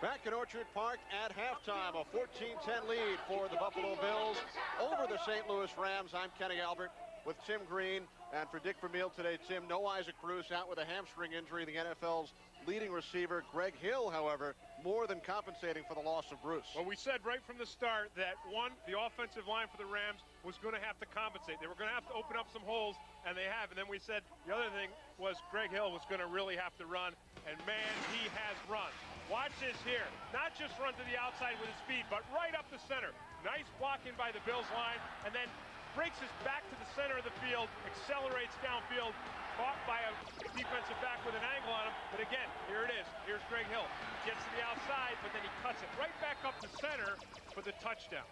Back in Orchard Park at halftime, a 14-10 lead for the Buffalo Bills over the St. Louis Rams. I'm Kenny Albert with Tim Green. And for Dick Vermeil today, Tim, no Isaac Bruce, out with a hamstring injury. The NFL's leading receiver, Greg Hill, however, more than compensating for the loss of Bruce. Well, we said right from the start that, one, the offensive line for the Rams was going to have to compensate. They were going to have to open up some holes, and they have. And then we said the other thing was Greg Hill was going to really have to run, and, man, he has run. Watch this here. Not just run to the outside with his speed, but right up the center. Nice blocking by the Bills line, and then breaks his back to the center of the field, accelerates downfield, caught by a defensive back with an angle on him. But again, here it is. Here's Greg Hill. Gets to the outside, but then he cuts it right back up to center for the touchdown.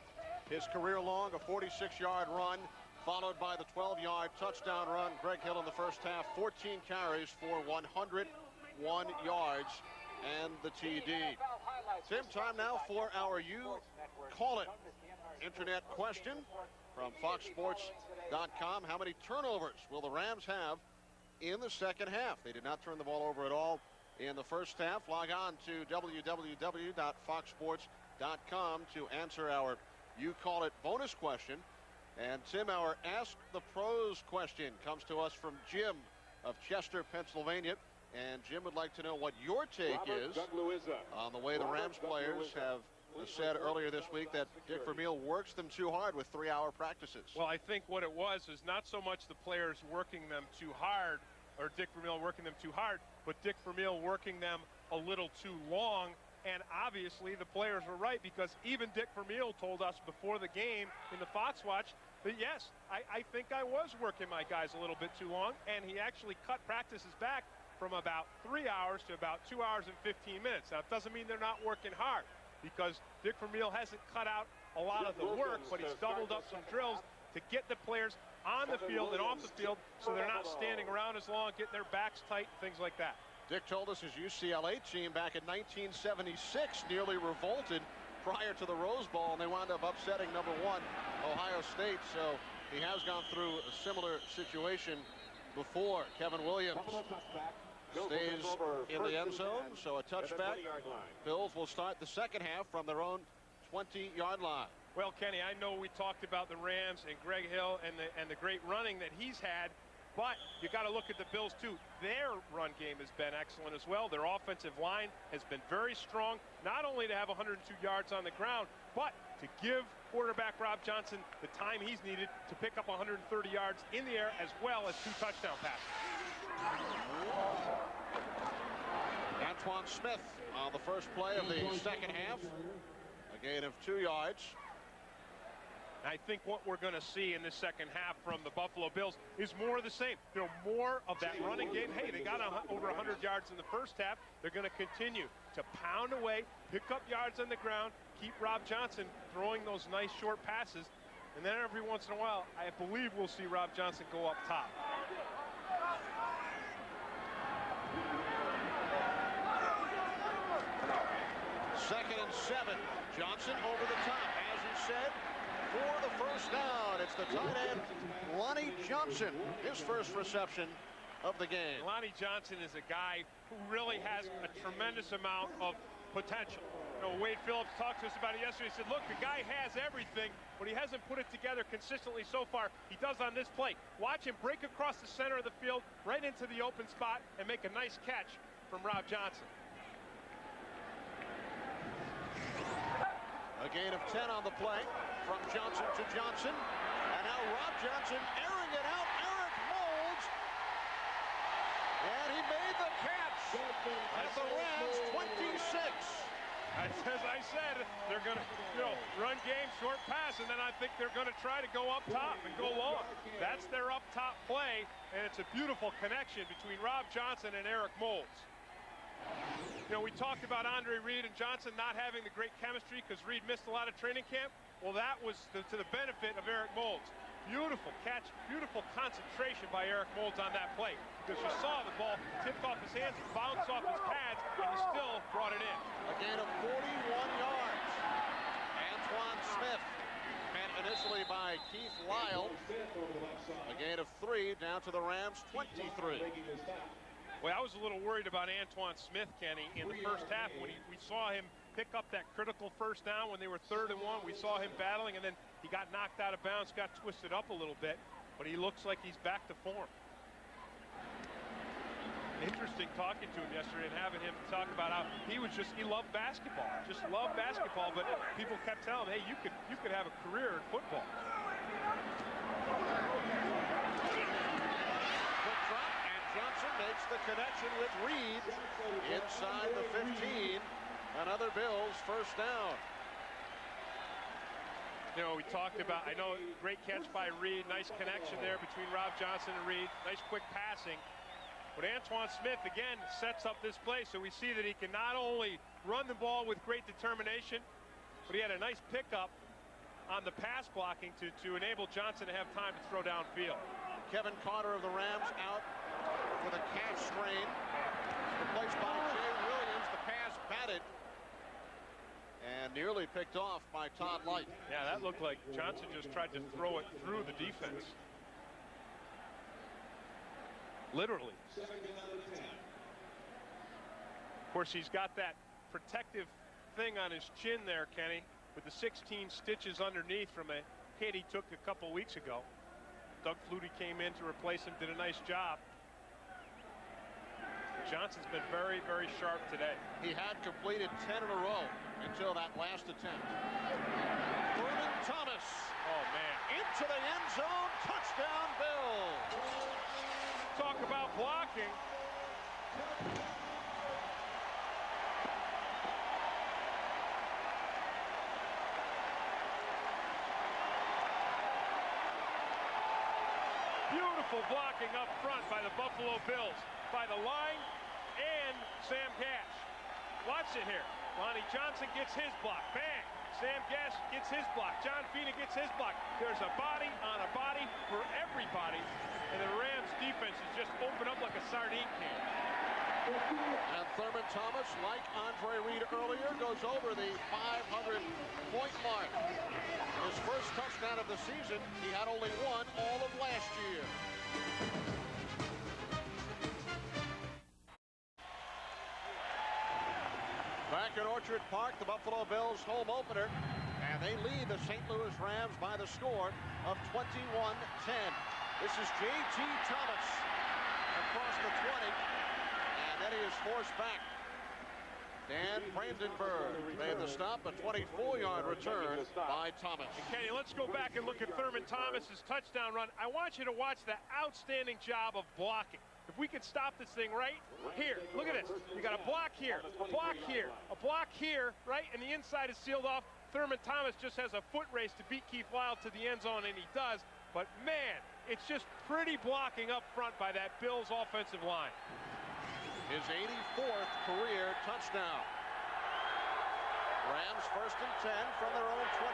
His career long, a 46-yard run, followed by the 12-yard touchdown run. Greg Hill in the first half, 14 carries for 101 yards and the TD. Same time now for our You Call It internet question from FoxSports.com. How many turnovers will the Rams have in the second half? They did not turn the ball over at all in the first half. Log on to www.foxsports.com to answer our You Call It bonus question. And Tim, our Ask the Pros question comes to us from Jim of Chester, Pennsylvania. And Jim would like to know what your take is on the way the Rams players have said earlier this week that Dick Vermeil works them too hard with 3-hour practices. Well, I think what it was is not so much the players working them too hard, or Dick Vermeil working them too hard, but Dick Vermeil working them a little too long. And obviously the players were right, because even Dick Vermeil told us before the game in the Fox Watch that, yes, I think I was working my guys a little bit too long, and he actually cut practices back from about 3 hours to about 2 hours and 15 minutes. Now, it doesn't mean they're not working hard, because Dick Vermeil hasn't cut out a lot of the work, but he's doubled up some drills to get the players on the field and off the field so they're not standing around as long, getting their backs tight, and things like that. Dick told us his UCLA team back in 1976 nearly revolted prior to the Rose Bowl, and they wound up upsetting number 1 Ohio State. So he has gone through a similar situation before. Kevin Williams stays in the end zone, so a touchback. Bills will start the second half from their own 20-yard line. Well, Kenny, I know we talked about the Rams and Greg Hill and the great running that he's had, but you got to look at the Bills too. Their run game has been excellent as well. Their offensive line has been very strong, not only to have 102 yards on the ground, but to give quarterback Rob Johnson the time he's needed to pick up 130 yards in the air, as well as 2 touchdown passes. Antoine Smith on the first play of the second half, a gain of 2 yards. I think what we're going to see in this second half from the Buffalo Bills is more of the same. You know, more of that running game. Hey, they got over 100 yards in the first half. They're going to continue to pound away, pick up yards on the ground, keep Rob Johnson throwing those nice short passes. And then every once in a while, I believe we'll see Rob Johnson go up top. Second and 7. Johnson over the top, as you said, for the first down. It's the tight end, Lonnie Johnson, his first reception of the game. Lonnie Johnson is a guy who really has a tremendous amount of potential. You know, Wade Phillips talked to us about it yesterday. He said, look, the guy has everything, but he hasn't put it together consistently so far. He does on this play. Watch him break across the center of the field, right into the open spot, and make a nice catch from Rob Johnson. A gain of 10 on the play from Johnson to Johnson. And now Rob Johnson airing it out. Eric Moulds. And he made the catch at the Rams 26. As I said, they're going to, run game, short pass, and then I think they're going to try to go up top and go long. That's their up top play, and it's a beautiful connection between Rob Johnson and Eric Moulds. You know, we talked about Andre Reed and Johnson not having the great chemistry because Reed missed a lot of training camp. Well, that was to the benefit of Eric Moulds. Beautiful catch, beautiful concentration by Eric Moulds on that play, because you saw the ball tipped off his hands, bounced off his pads, and he still brought it in. A gain of 41 yards. Antoine Smith, met initially by Keith Lyle. A gain of 3 down to the Rams 23. Well, I was a little worried about Antoine Smith, Kenny, in the first half when we saw him pick up that critical first down when they were 3rd and 1. We saw him battling, and then he got knocked out of bounds, got twisted up a little bit, but he looks like he's back to form. Interesting talking to him yesterday and having him talk about how he loved basketball, but people kept telling him, hey, you could have a career in football. Quick drop, and Johnson makes the connection with Reed inside the 15. Another Bills first down. You know, we talked about, I know, great catch by Reed, nice connection there between Rob Johnson and Reed, nice quick passing. But Antoine Smith, again, sets up this play, so we see that he can not only run the ball with great determination, but he had a nice pickup on the pass blocking to enable Johnson to have time to throw downfield. Kevin Carter of the Rams out with a calf strain, replaced by Jay Williams. The pass batted and nearly picked off by Todd Light. Yeah, that looked like Johnson just tried to throw it through the defense. Literally. Of course, he's got that protective thing on his chin there, Kenny, with the 16 stitches underneath from a hit he took a couple weeks ago. Doug Flutie came in to replace him, did a nice job. Johnson's been very, very sharp today. He had completed 10 in a row until that last attempt. Thurman Thomas. Oh, man. Into the end zone. Touchdown, Bills. Talk about blocking. Beautiful blocking up front by the Buffalo Bills, by the line and Sam Gash. Watch it here. Lonnie Johnson gets his block. Bang! Sam Gash gets his block. John Fina gets his block. There's a body on a body for everybody. And the Rams defense is just open up like a sardine can. And Thurman Thomas, like Andre Reed earlier, goes over the 500-point mark. His first touchdown of the season. He had only one all of last year. Back at Orchard Park, the Buffalo Bills home opener, and they lead the St. Louis Rams by the score of 21-10. This is J.T. Thomas across the 20, and then he is forced back. Dan Brandenburg made the stop, a 24-yard return by Thomas. And Kenny, let's go back and look at Thurman Thomas's touchdown run. I want you to watch the outstanding job of blocking. If we could stop this thing right here, look at this. You got a block here, a block here, a block here, right? And the inside is sealed off. Thurman Thomas just has a foot race to beat Keith Lyle to the end zone, and he does. But man, it's just pretty blocking up front by that Bills offensive line. His 84th career touchdown. Rams 1st and 10 from their own 23.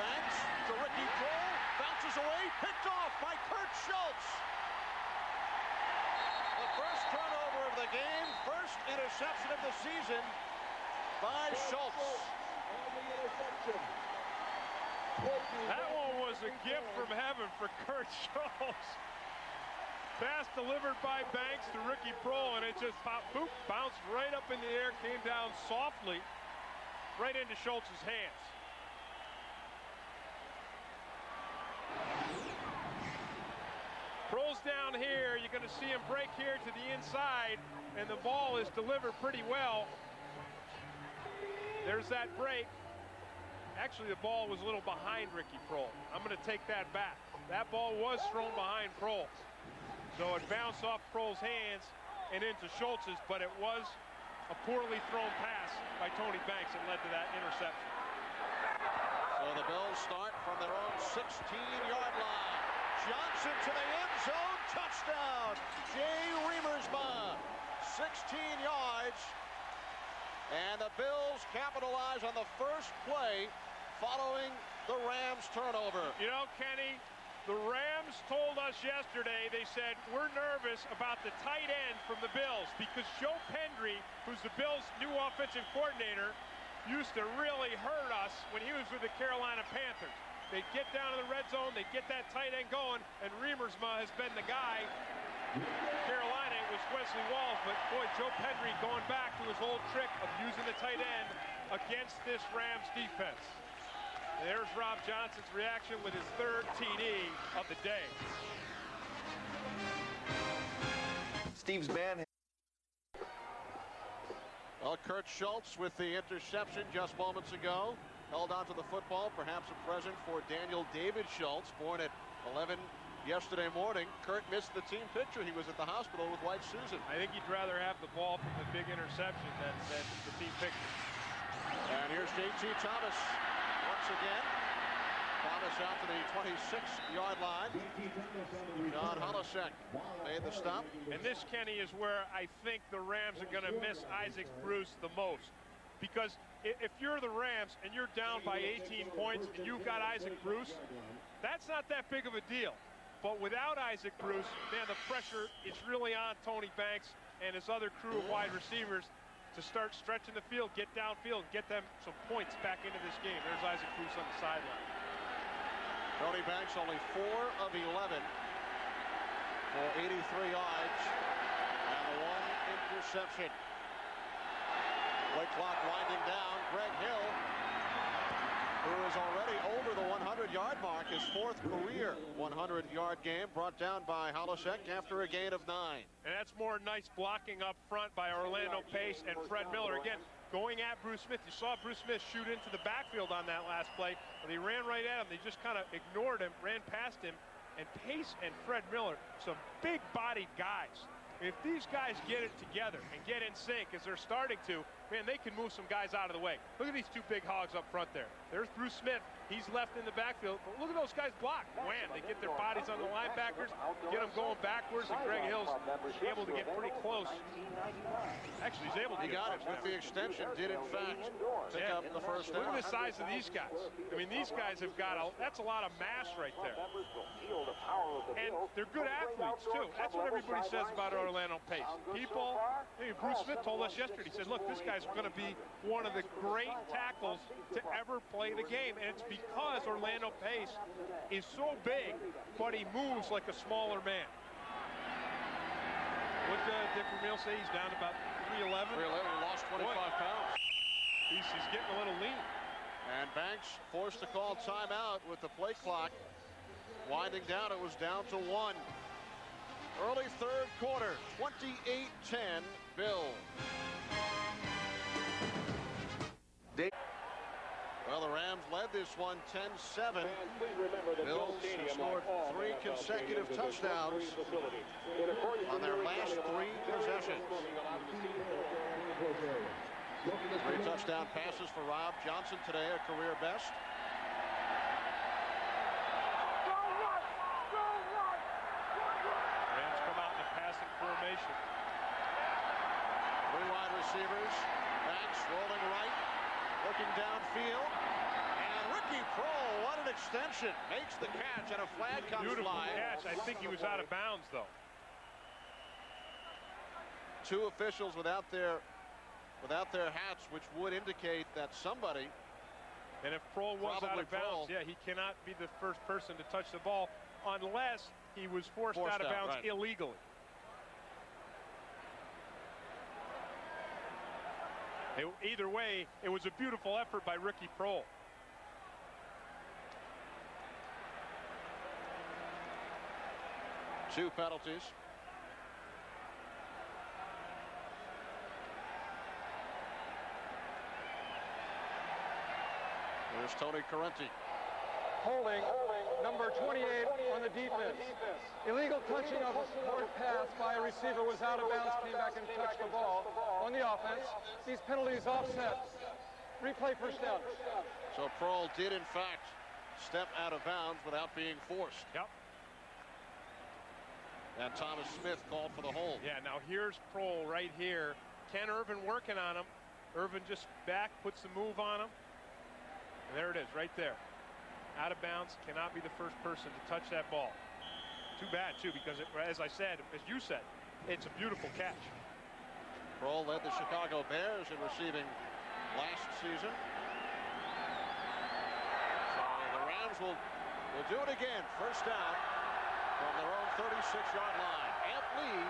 Banks to Ricky Kroll, bounces away, picked off by Kurt Schultz. The first turnover of the game, first interception of the season by Schultz. That one was a gift from heaven for Kurt Schultz. Pass delivered by Banks to Ricky Kroll, and it just popped, boop, bounced right up in the air, came down softly, right into Schultz's hands. Kroll's down here. You're going to see him break here to the inside, and the ball is delivered pretty well. There's that break. Actually, the ball was a little behind Ricky Kroll. I'm going to take that back. That ball was thrown behind Kroll. So it bounced off Kroll's hands and into Schultz's, but it was a poorly thrown pass by Tony Banks that led to that interception. So the Bills start from their own 16-yard line. Johnson to the end zone, touchdown! Jay Riemersma, 16 yards. And the Bills capitalize on the first play following the Rams turnover. You know, Kenny, the Rams told us yesterday, they said, we're nervous about the tight end from the Bills because Joe Pendry, who's the Bills' new offensive coordinator, used to really hurt us when he was with the Carolina Panthers. They'd get down to the red zone, they'd get that tight end going, and Riemersma has been the guy Carolina, it was Wesley Walls, but boy, Joe Pendry going back to his old trick of using the tight end against this Rams defense. There's Rob Johnson's reaction with his third TD of the day. Steve's band. Well, Kurt Schultz with the interception just moments ago. Held onto the football, perhaps a present for Daniel David Schultz, born at 11 yesterday morning. Kurt missed the team picture. He was at the hospital with White Susan. I think he'd rather have the ball from the big interception than the team picture. And here's J.T. Thomas once again. Thomas out to the 26-yard line. John Holisek made the stop. And this, Kenny, is where I think the Rams are going to miss Isaac Bruce the most. Because if you're the Rams and you're down by 18 points and you've got Isaac Bruce, that's not that big of a deal. But without Isaac Bruce, man, the pressure is really on Tony Banks and his other crew of wide receivers to start stretching the field, get downfield, get them some points back into this game. There's Isaac Bruce on the sideline. Tony Banks only 4 of 11 for 83 yards and the 1 interception. Play clock winding down. Greg Hill, who is already over the 100-yard mark, his 4th career 100-yard game, brought down by Holisek after a gain of 9. And that's more nice blocking up front by Orlando Pace and Fred Miller. Again, going at Bruce Smith. You saw Bruce Smith shoot into the backfield on that last play, but he ran right at him. They just kind of ignored him, ran past him, and Pace and Fred Miller, some big-bodied guys. If these guys get it together and get in sync as they're starting to, man, they can move some guys out of the way. Look at these 2 big hogs up front there. There's Bruce Smith. He's left in the backfield. But look at those guys block. Wham, they get their bodies on the linebackers, get them going backwards, and Greg Hill's able to get pretty close. Actually, he's able to He got it with the extension, did in fact pick up the first down. Look at the size of these guys. I mean, these guys have got that's a lot of mass right there. And they're good athletes, too. That's what everybody says about Orlando Pace. People, Bruce Smith told us yesterday, he said, look, this guy's going to be one of the great tackles to ever play the game. And it's because Orlando Pace is so big, but he moves like a smaller man. What did Dick Vermeil say? He's down to about 311? 311, he lost 25 pounds. He's getting a little lean. And Banks forced to call timeout with the play clock winding down. It was down to 1. Early 3rd quarter, 28-10 Bills. Well, the Rams led this one 10-7. Bills have scored 3 consecutive touchdowns on their last 3 possessions. 3 touchdown passes for Rob Johnson today, a career best. Rams come out in a passing formation. 3 wide receivers. Banks rolling right, looking downfield. And Ricky Prohl, what an extension. Makes the catch and a flag comes Beautiful flying. catch. I think he was out of bounds, though. 2 officials without their hats, which would indicate that somebody, and if Prohl was out probably of bounds, Prohl, yeah, he cannot be the first person to touch the ball unless he was forced out of bounds right, illegally. Either way, it was a beautiful effort by Ricky Prohl. Two penalties. There's Tony Correnti. Holding number 28 on the defense. Illegal touching of a short pass by a receiver was out of bounds, came back and touched the ball on the offense. These penalties offset. Replay first down. So Prohl did in fact step out of bounds without being forced. Yep. And Thomas Smith called for the hold. Yeah, now here's Prohl right here. Ken Irvin working on him. Irvin just back, puts the move on him. And there it is, right there. Out of bounds, cannot be the first person to touch that ball. Too bad, too, because as I said, as you said, it's a beautiful catch. Prohl led the Chicago Bears in receiving last season. So the Rams will do it again. First down from their own 36-yard line. Amp Lee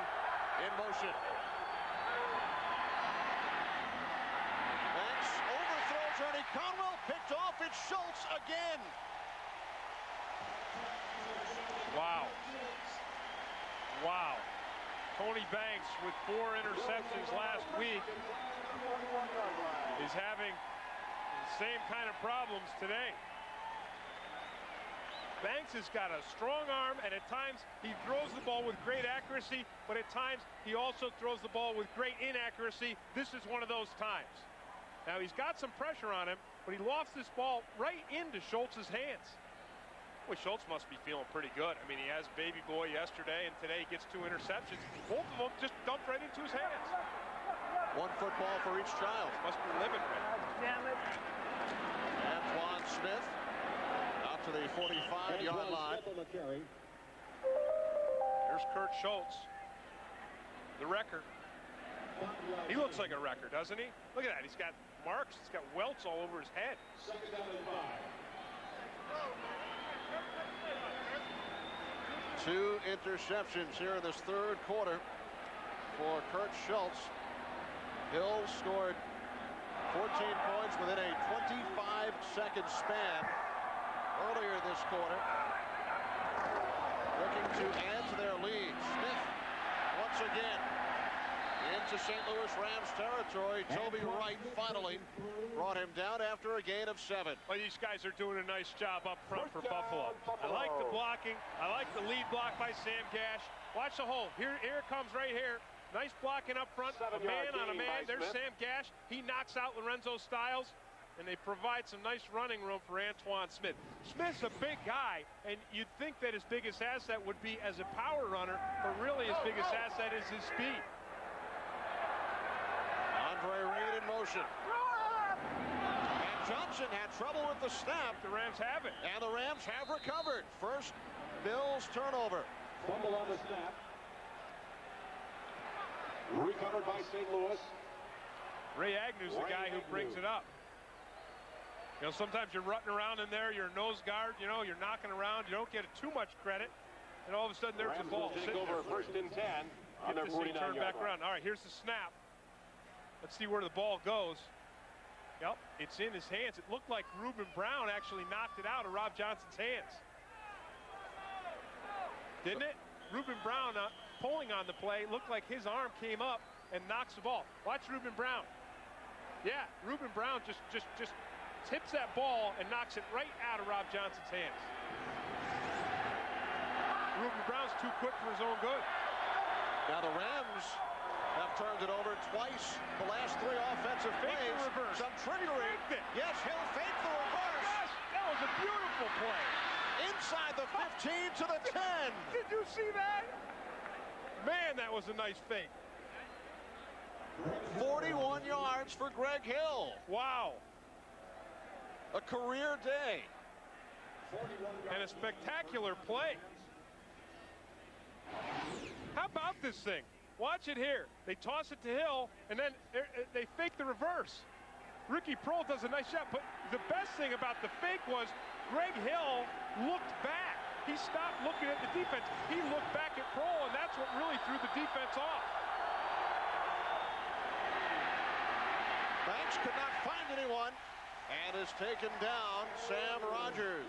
in motion. Banks overthrows Ernie Conwell, picked off. It's Schultz again. Wow. Wow. Tony Banks with 4 interceptions last week is having the same kind of problems today. Banks has got a strong arm, and at times he throws the ball with great accuracy, but at times he also throws the ball with great inaccuracy. This is one of those times. Now he's got some pressure on him, but he lofts this ball right into Schultz's hands. Well, Schultz must be feeling pretty good. I mean, he has baby boy yesterday, and today he gets 2 interceptions. Both of them just dumped right into his hands. 1 football for each child. Must be living right. Damn it. Antoine Smith out to the 45-yard line. Here's Kurt Schultz, the wrecker. He looks like a wrecker, doesn't he? Look at that. He's got marks. He's got welts all over his head. 2 interceptions here in this 3rd quarter for Kurt Schultz. Hill scored 14 points within a 25-second span earlier this quarter. Looking to add to their lead. Smith once again into St. Louis Rams territory. Toby Wright finally brought him down after a gain of 7. Well, these guys are doing a nice job up front for Buffalo. I like the blocking. I like the lead block by Sam Gash. Watch the hole. Here it comes right here. Nice blocking up front. A man on a man. There's Sam Gash. He knocks out Lorenzo Styles, and they provide some nice running room for Antoine Smith. Smith's a big guy, and you'd think that his biggest asset would be as a power runner, but really his biggest asset is his speed. Andre Reed in motion. And Johnson had trouble with the snap. The Rams have it. And the Rams have recovered. First Bills turnover. Fumble on the snap. Recovered by St. Louis. Ray Agnew's the guy who brings it up. You know, sometimes you're rutting around in there, you're a nose guard, you know, you're knocking around, you don't get too much credit, and all of a sudden there's the ball. Take over first and 10. Up this thing, turn back around. All right, here's the snap. Let's see where the ball goes. Yep, it's in his hands. It looked like Reuben Brown actually knocked it out of Rob Johnson's hands. Didn't it? Reuben Brown pulling on the play, looked like his arm came up and knocks the ball. Watch Reuben Brown. Yeah, Reuben Brown just tips that ball and knocks it right out of Rob Johnson's hands. Reuben Brown's too quick for his own good. Now the Rams have turned it over twice the last 3 offensive Fake plays. the reverse. Some trickery. Yes, he'll fake the reverse. Yes, that was a beautiful play. Inside the 15 to the 10. Did you see that? Man, that was a nice fake. 41 yards for Greg Hill. Wow. A career day. And a spectacular play. How about this thing? Watch it here. They toss it to Hill, and then they fake the reverse. Ricky Prohl does a nice job, but the best thing about the fake was Greg Hill looked back. He stopped looking at the defense. He looked back at Prohl, and that's what really threw the defense off. Banks could not find anyone and has taken down Sam Rogers.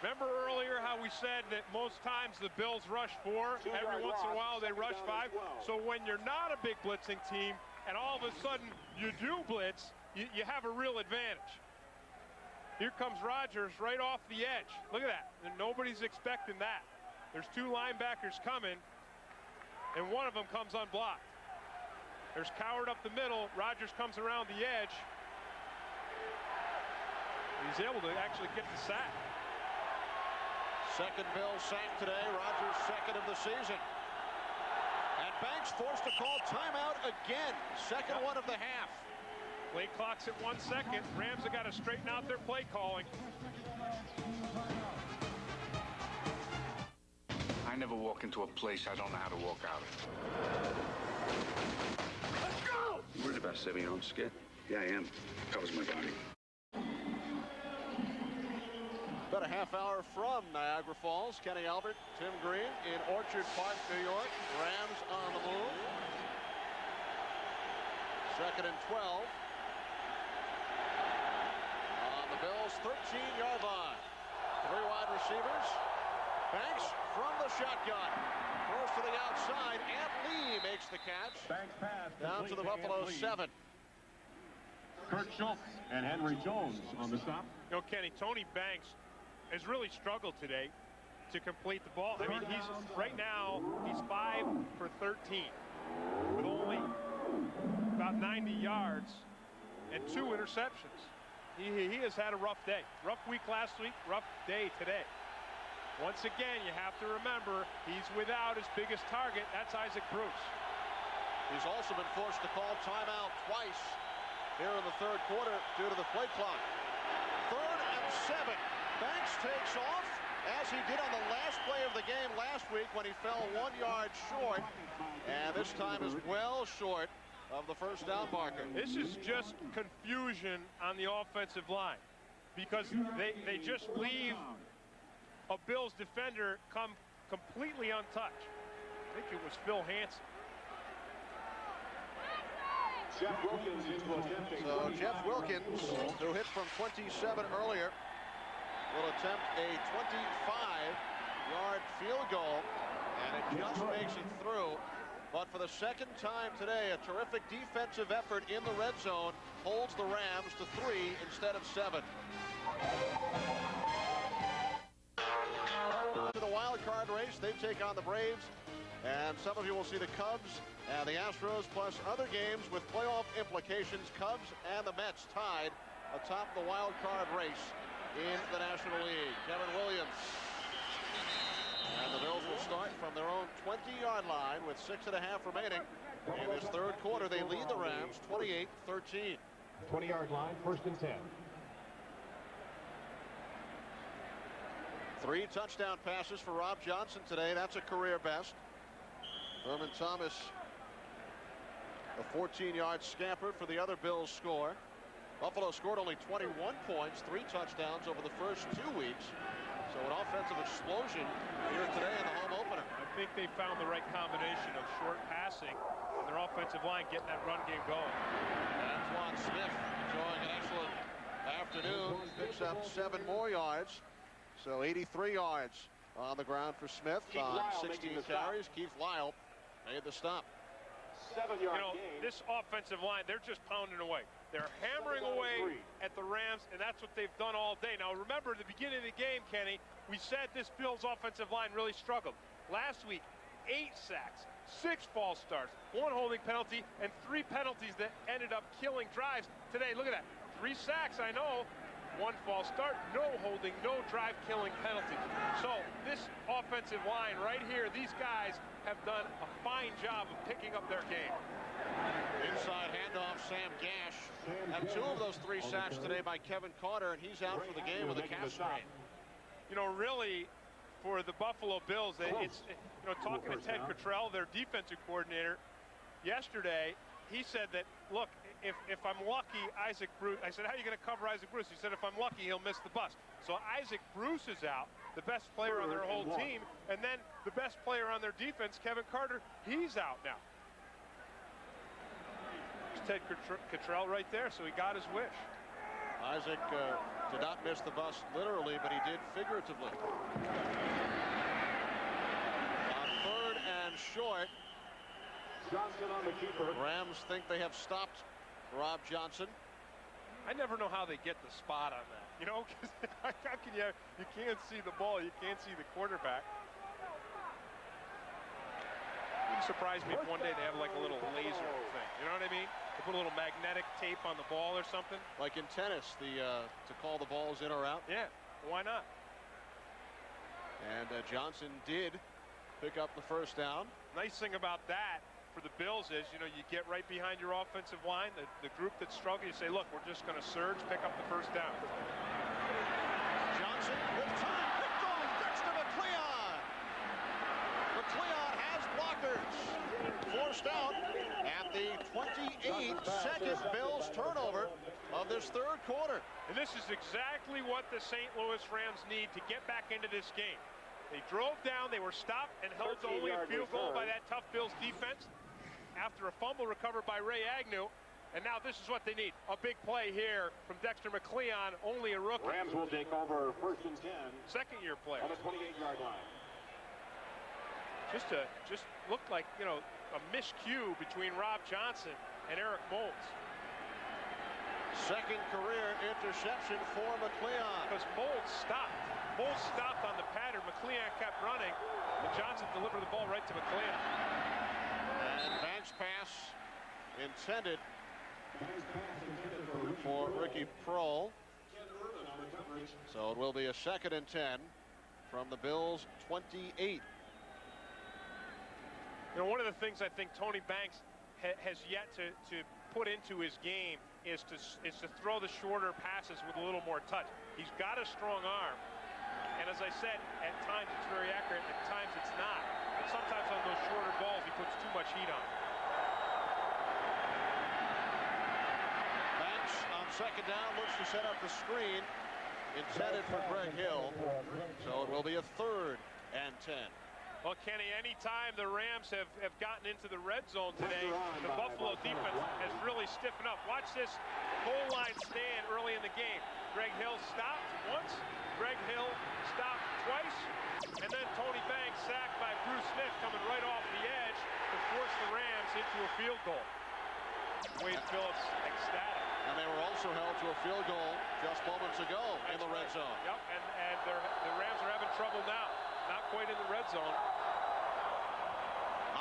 Remember earlier how we said that most times the Bills rush 4, every once in a while they rush 5. So when you're not a big blitzing team and all of a sudden you do blitz, you have a real advantage. Here comes Rogers right off the edge. Look at that. And nobody's expecting that. There's 2 linebackers coming, and one of them comes unblocked. There's Coward up the middle. Rogers comes around the edge. He's able to actually get the sack. Second Bill sack today. Rogers' second of the season. And Banks forced to call timeout again. Second one of the half. Play clock's at 1 second. Rams have got to straighten out their play calling. I never walk into a place I don't know how to walk out of. Let's go! You worried about saving your own skin? Yeah, I am. Covers my body. But about a half hour from Niagara Falls. Kenny Albert, Tim Green in Orchard Park, New York. Rams on the move. 2nd and 12. On the Bills' 13-yard line. 3 wide receivers. Banks from the shotgun. Throws to the outside. Ant Lee makes the catch. Banks pass Down to the Buffalo 7. Kurt Schultz and Henry Jones on the stop. You know, Kenny, Tony Banks has really struggled today to complete the ball. I mean, he's right now, he's 5 for 13 with only about 90 yards and 2 interceptions. He has had a rough day. Rough week last week, rough day today. Once again, you have to remember, he's without his biggest target. That's Isaac Bruce. He's also been forced to call timeout twice here in the 3rd quarter due to the play clock. 3rd and 7. Banks takes off as he did on the last play of the game last week when he fell 1 yard short, and this time is well short of the first down marker. This is just confusion on the offensive line because they just leave a Bills defender come completely untouched. I think it was Phil Hansen. Jeff Wilkins into attempting. So Jeff Wilkins, who hit from 27 earlier, will attempt a 25-yard field goal, and it just makes it through. But for the 2nd time today, a terrific defensive effort in the red zone holds the Rams to 3 instead of 7. To the wild card race, they take on the Braves, and some of you will see the Cubs and the Astros, plus other games with playoff implications. Cubs and the Mets tied atop the wild card race in the National League. Kevin Williams. And the Bills will start from their own 20-yard line with 6.5 remaining. In this 3rd quarter, they lead the Rams 28-13. 20-yard line, 1st and 10. 3 touchdown passes for Rob Johnson today. That's a career best. Herman Thomas, a 14-yard scamper for the other Bills score. Buffalo scored only 21 points, 3 touchdowns over the first 2 weeks. So an offensive explosion here today in the home opener. I think they found the right combination of short passing and their offensive line getting that run game going. Antoine Smith enjoying an excellent afternoon. Picks up 7 more yards. So 83 yards on the ground for Smith on 16 carries. Keith Lyle made the stop. 7-yard gain. This offensive line, they're just pounding away. They're hammering away at the Rams, and that's what they've done all day. Now, remember, at the beginning of the game, Kenny, we said this Bills offensive line really struggled. Last week, 8 sacks, 6 false starts, 1 holding penalty, and 3 penalties that ended up killing drives. Today, look at that. 3 sacks, I know. 1 false start, no holding, no drive-killing penalty. So this offensive line right here, these guys have done a fine job of picking up their game. Inside handoff, Sam Gash. And 2 of those 3 sacks today by Kevin Carter, and he's out for the game with a calf strain. You know, really, for the Buffalo Bills, it's, you know, talking to Ted Cottrell, their defensive coordinator, yesterday, he said that, look, if I'm lucky, Isaac Bruce, I said, how are you going to cover Isaac Bruce? He said, if I'm lucky, he'll miss the bus. So Isaac Bruce is out, the best player on their whole team, and then the best player on their defense, Kevin Carter, he's out now. Ted Cottrell right there, so he got his wish. Isaac did not miss the bus literally, but he did figuratively. On 3rd and short, Johnson on the keeper. Rams think they have stopped Rob Johnson. I never know how they get the spot on that, you know, because how can you can't see the ball, you can't see the quarterback. It wouldn't surprise me if one day they have like a little laser thing, you know what I mean? They put a little magnetic tape on the ball or something. Like in tennis, to call the balls in or out. Yeah, why not? And Johnson did pick up the first down. Nice thing about that for the Bills is, you know, you get right behind your offensive line, the group that's struggling, you say, look, we're just going to surge, pick up the first down. Johnson with time, picked off, Dexter McCleon. McCleon has blockers. Forced out at the 28-second Bills turnover of this third quarter. And this is exactly what the St. Louis Rams need to get back into this game. They drove down, they were stopped and held to only a field goal by that tough Bills defense after a fumble recovered by Ray Agnew. And now this is what they need. A big play here from Dexter McCleon, only a rookie. Rams will take over 1st and 10. Second-year player. On the 28-yard line. Just looked like, you know, a miscue between Rob Johnson and Eric Moulds. Second career interception for McCleon. Because Moulds stopped. Moulds stopped on the pattern. McCleon kept running, and Johnson delivered the ball right to McCleon. And Banks' pass intended for Ricky Prohl. So it will be a 2nd and 10 from the Bills' 28. You know, one of the things I think Tony Banks has yet to put into his game is to throw the shorter passes with a little more touch. He's got a strong arm, and as I said, at times it's very accurate, at times it's not. But sometimes on those shorter balls, he puts too much heat on. Banks on 2nd down looks to set up the screen intended for Greg Hill. So it will be a 3rd and 10. Well, Kenny, anytime the Rams have gotten into the red zone today, the Buffalo defense has really stiffened up. Watch this goal line stand early in the game. Greg Hill stopped once, Greg Hill stopped twice, and then Tony Banks sacked by Bruce Smith coming right off the edge to force the Rams into a field goal. Wade Phillips ecstatic. And they were also held to a field goal just moments ago in the red zone. Yep, and the Rams are having trouble now. Not quite in the red zone.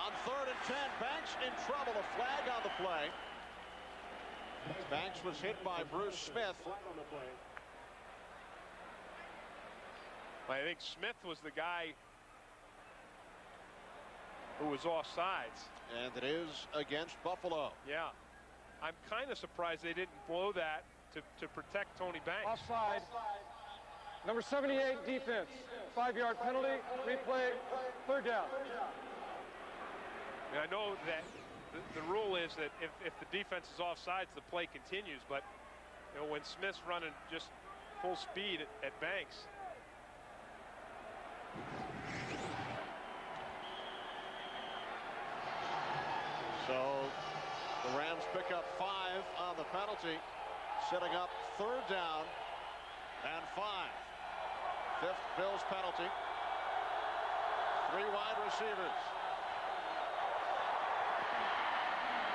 On 3rd and 10, Banks in trouble. A flag on the play. Banks was hit by Bruce Smith. I think Smith was the guy who was offsides. And it is against Buffalo. Yeah. I'm kind of surprised they didn't blow that to protect Tony Banks. Offside. Number 78 defense. 5-yard penalty. Replay. 3rd down. And I know that the rule is that if the defense is offsides, the play continues. But you know, when Smith's running just full speed at Banks. So the Rams pick up 5 on the penalty, setting up 3rd down and 5. 5th Bills penalty. 3 wide receivers.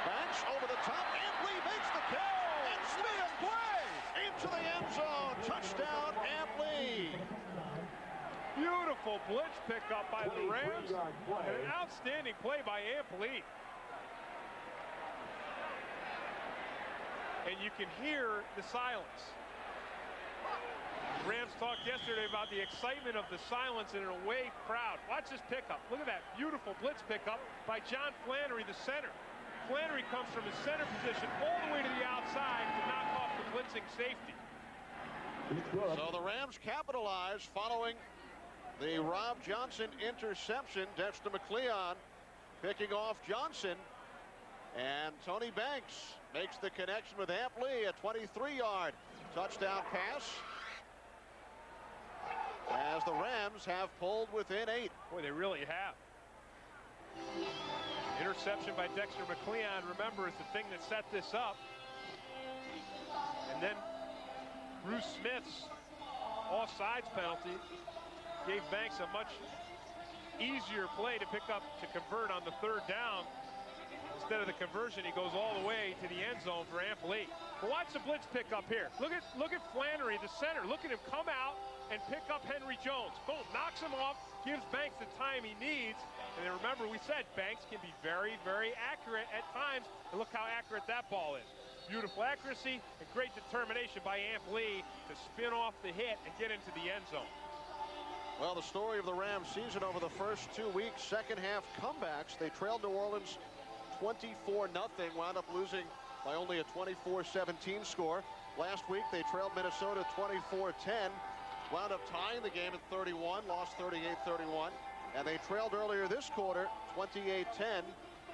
Banks over the top. Ampley makes the catch. And Smith play into the end zone. Touchdown, Ampley. Beautiful blitz pickup by the Rams. And an outstanding play by Ampley. And you can hear the silence. Rams talked yesterday about the excitement of the silence in an away crowd. Watch this pickup. Look at that beautiful blitz pickup by John Flannery, the center. Flannery comes from his center position all the way to the outside to knock off the blitzing safety. So the Rams capitalize following the Rob Johnson interception. Dexter McCleon picking off Johnson. And Tony Banks makes the connection with Ampley, a 23-yard touchdown pass. As the Rams have pulled within 8. Boy, they really have. Interception by Dexter McCleon, remember, is the thing that set this up. And then Bruce Smith's offsides penalty gave Banks a much easier play to pick up, to convert on the 3rd down. Instead of the conversion, he goes all the way to the end zone for Ampley. But watch the blitz pick up here. Look at Flannery, the center. Look at him come out and pick up Henry Jones. Boom, knocks him off, gives Banks the time he needs. And then remember, we said Banks can be very, very accurate at times. And look how accurate that ball is. Beautiful accuracy and great determination by Ampley to spin off the hit and get into the end zone. Well, the story of the Rams season over the first 2 weeks, second half comebacks. They trailed New Orleans 24-0, wound up losing by only a 24-17 score. Last week, they trailed Minnesota 24-10. Wound up tying the game at 31, lost 38-31. And they trailed earlier this quarter, 28-10,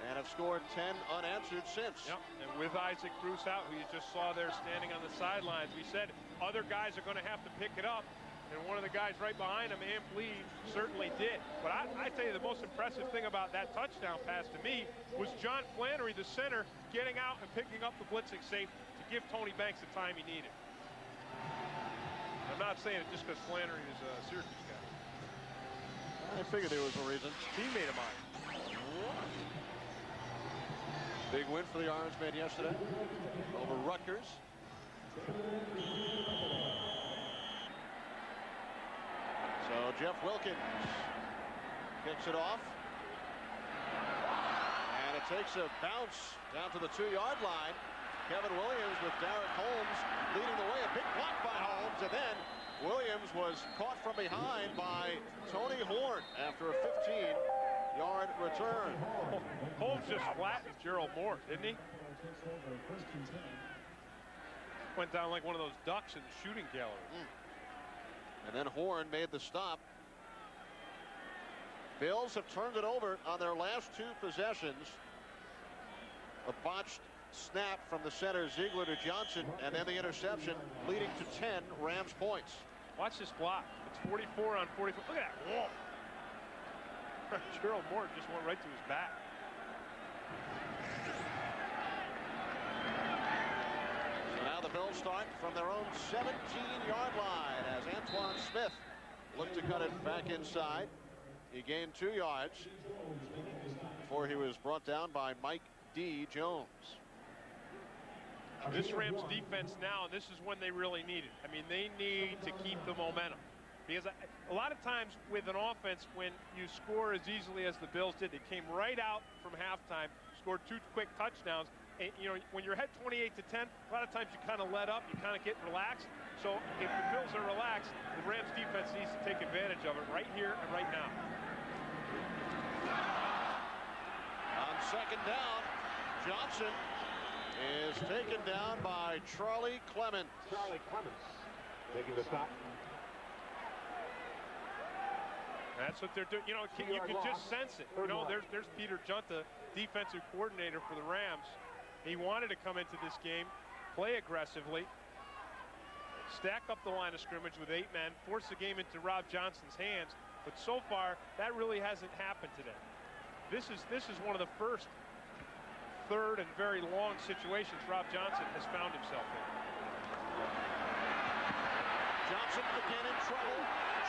and have scored 10 unanswered since. Yep, and with Isaac Bruce out, who you just saw there standing on the sidelines, we said other guys are going to have to pick it up. And one of the guys right behind him, Ampli, certainly did. But I tell you, the most impressive thing about that touchdown pass to me was John Flannery, the center, getting out and picking up the blitzing safety to give Tony Banks the time he needed. I'm not saying it just because Flannery is a Syracuse guy. I figured there was a reason. Teammate of mine. Big win for the Orangemen yesterday over Rutgers. So Jeff Wilkins kicks it off. And it takes a bounce down to the 2-yard line. Kevin Williams with Derek Holmes leading the way. A big block by Holmes, and then Williams was caught from behind by Tony Horn after a 15-yard return. Holmes just flattened Gerald Moore, didn't he? Went down like one of those ducks in the shooting gallery. And then Horn made the stop. Bills have turned it over on their last 2 possessions. A botched snap from the center, Ziegler to Johnson, and then the interception leading to 10 Rams points. Watch this block. It's 44 on 44. Look at that. Whoa. Gerald Moore just went right to his back. So now the Bills start from their own 17-yard line as Antoine Smith looked to cut it back inside. He gained 2 yards before he was brought down by Mike D. Jones. This Rams defense now, and this is when they really need it. I mean, they need to keep the momentum. Because a lot of times with an offense, when you score as easily as the Bills did, they came right out from halftime, scored 2 quick touchdowns. And, you know, when you're ahead 28-10, a lot of times you kind of let up, you kind of get relaxed. So if the Bills are relaxed, the Rams defense needs to take advantage of it right here and right now. On second down, Johnson is taken down by Charlie Clements. Charlie Clements making the stop. That's what they're doing. You know, you can just sense it. You know, there's Peter Junta, defensive coordinator for the Rams. He wanted to come into this game, play aggressively, stack up the line of scrimmage with 8 men, force the game into Rob Johnson's hands. But so far, that really hasn't happened today. This is one of the first third and very long situations Rob Johnson has found himself in. Johnson again in trouble,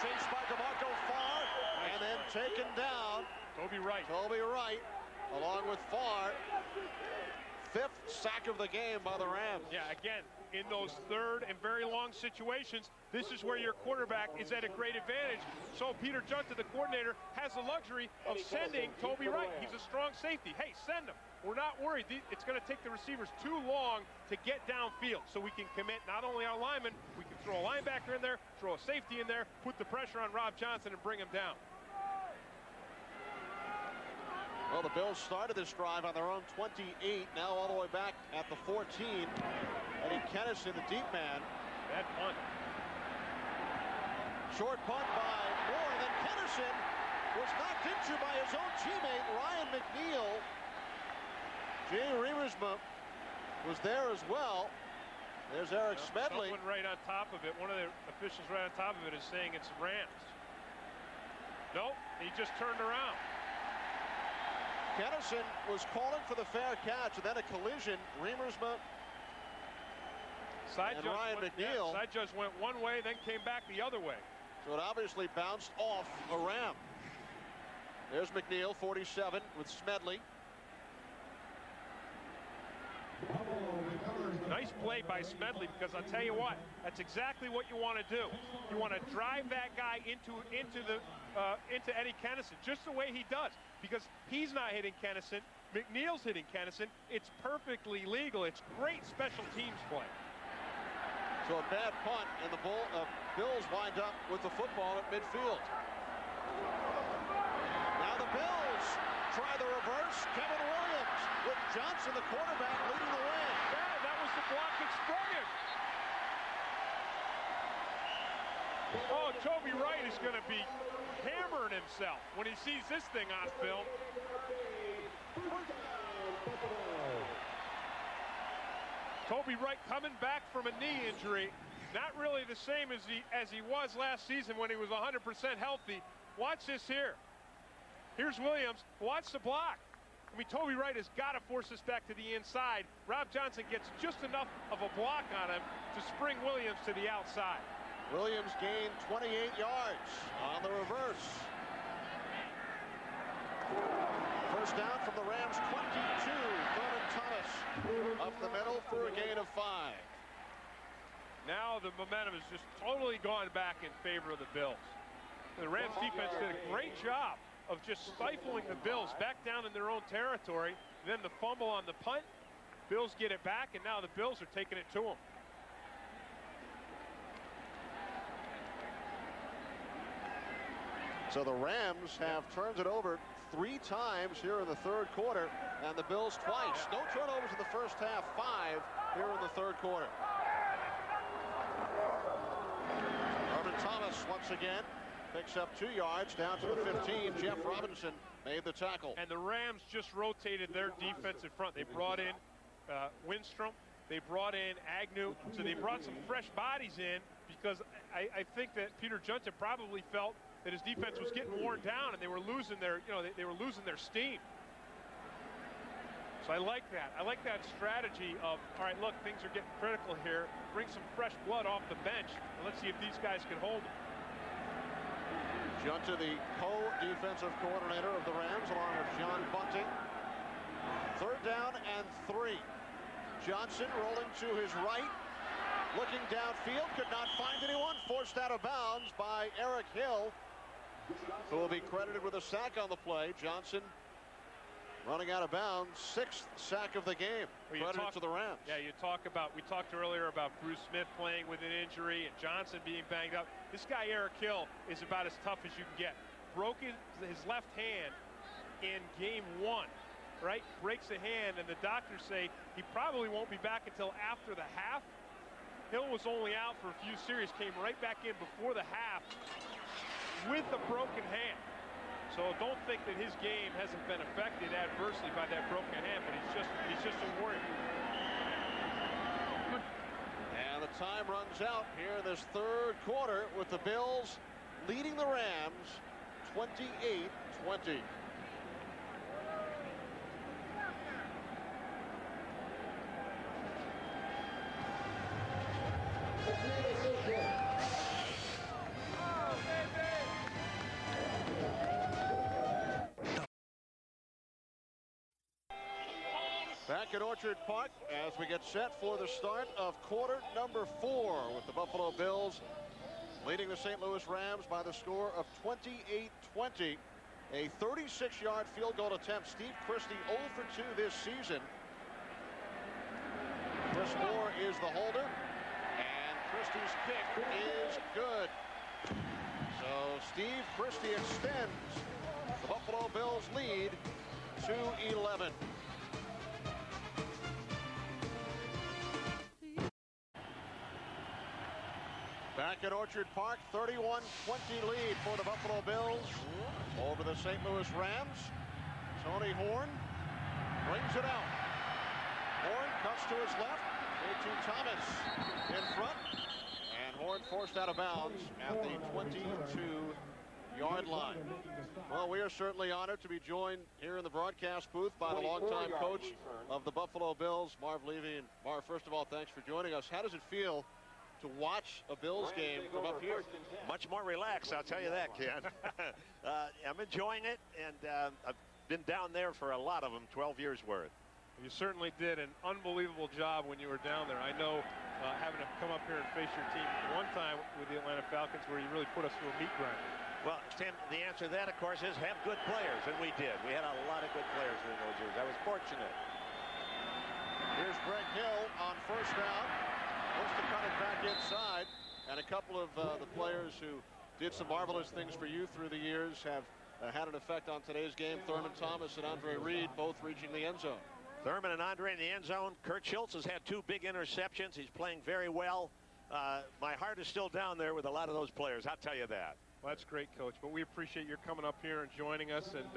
chased by DeMarco Farr, and then taken down. Toby Wright, along with Farr. 5th sack of the game by the Rams. Yeah, again, in those third and very long situations, this is where your quarterback is at a great advantage. So Peter Junta, the coordinator, has the luxury of sending Toby Wright. He's a strong safety. Hey, send him. We're not worried. It's going to take the receivers too long to get downfield, so we can commit not only our linemen, we can throw a linebacker in there, throw a safety in there, put the pressure on Rob Johnson and bring him down. Well, the Bills started this drive on their own 28, now all the way back at the 14. Eddie Kennison, the deep man. Bad punt. Short punt by Moore, and then Kennison was knocked into by his own teammate, Ryan McNeil. Jay Riemersma was there as well. There's Eric Smedley. Someone right on top of it. One of the officials right on top of it is saying it's Rams. Nope, he just turned around. Kennison was calling for the fair catch, and then a collision. Riemersma and Ryan McNeil. Side judge went one way, then came back the other way. So it obviously bounced off a Ram. There's McNeil, 47, with Smedley. Nice play by Smedley, because I'll tell you what, that's exactly what you want to do. You want to drive that guy into Eddie Kennison, just the way he does, because he's not hitting Kennison, McNeil's hitting Kennison. It's perfectly legal. It's great special teams play. So a bad punt, and the Bills wind up with the football at midfield. Now the Bills try the reverse. Kevin Williams with Johnson, the quarterback, leading the way. Yeah, that was the block that sprung him. Oh, Toby Wright is going to be hammering himself when he sees this thing on film. Toby Wright coming back from a knee injury. Not really the same as he was last season when he was 100% healthy. Watch this here. Here's Williams. Watch the block. I mean, Toby Wright has got to force this back to the inside. Rob Johnson gets just enough of a block on him to spring Williams to the outside. Williams gained 28 yards on the reverse. First down from the Rams, 22. Thurman Thomas up the middle for a gain of 5. Now the momentum has just totally gone back in favor of the Bills. The Rams defense did a great job of just stifling the Bills back down in their own territory. Then the fumble on the punt. Bills get it back, and now the Bills are taking it to them. So the Rams have turned it over 3 times here in the third quarter, and the Bills twice. No turnovers in the first half, 5 here in the third quarter. Thurman Thomas once again picks up 2 yards down to the 15. Jeff Robinson made the tackle. And the Rams just rotated their defensive front. They brought in Winstrom. They brought in Agnew. So they brought some fresh bodies in because I think that Peter Junta probably felt that his defense was getting worn down and they were losing their, they were losing their steam. So I like that. I like that strategy of, all right, look, things are getting critical here. Bring some fresh blood off the bench, and let's see if these guys can hold it. Junta, the co-defensive coordinator of the Rams, along with John Bunting. Third down and 3. Johnson rolling to his right, looking downfield, could not find anyone, forced out of bounds by Eric Hill, who will be credited with a sack on the play. Johnson running out of bounds, 6th sack of the game. Well, credited to the Rams. Yeah, we talked earlier about Bruce Smith playing with an injury and Johnson being banged up. This guy, Eric Hill, is about as tough as you can get. Broke his left hand in game 1, right? Breaks the hand, and the doctors say he probably won't be back until after the half. Hill was only out for a few series, came right back in before the half with a broken hand. So don't think that his game hasn't been affected adversely by that broken hand, but he's just a warrior. And the time runs out here in this third quarter with the Bills leading the Rams 28-20. Back at Orchard Park as we get set for the start of quarter number 4 with the Buffalo Bills leading the St. Louis Rams by the score of 28-20. A 36-yard field goal attempt. Steve Christie 0 for 2 this season. Chris Moore is the holder, and Christie's kick is good. So Steve Christie extends the Buffalo Bills lead to 11. Back at Orchard Park, 31-20 lead for the Buffalo Bills over the St. Louis Rams. Tony Horn brings it out. Horn cuts to his left. J.T. Thomas in front. And Horn forced out of bounds at the 22-yard line. Well, we are certainly honored to be joined here in the broadcast booth by the longtime coach of the Buffalo Bills, Marv Levy. And Marv, first of all, thanks for joining us. How does it feel to watch a Bills game from up here? Much more relaxed, I'll tell you that, Ken. I'm enjoying it, and I've been down there for a lot of them, 12 years worth. You certainly did an unbelievable job when you were down there. I know having to come up here and face your team one time with the Atlanta Falcons where you really put us through a meat grinder. Well, Tim, the answer to that, of course, is have good players, and we did. We had a lot of good players in those years. I was fortunate. Here's Greg Hill on first down. Wants to cut it back inside, and a couple of the players who did some marvelous things for you through the years have had an effect on today's game. Thurman Thomas and Andre Reed both reaching the end zone. Thurman and Andre in the end zone. Kurt Schultz has had 2 big interceptions. He's playing very well. my heart is still down there with a lot of those players. I'll tell you that. Well, that's great, Coach. But we appreciate your coming up here and joining us, and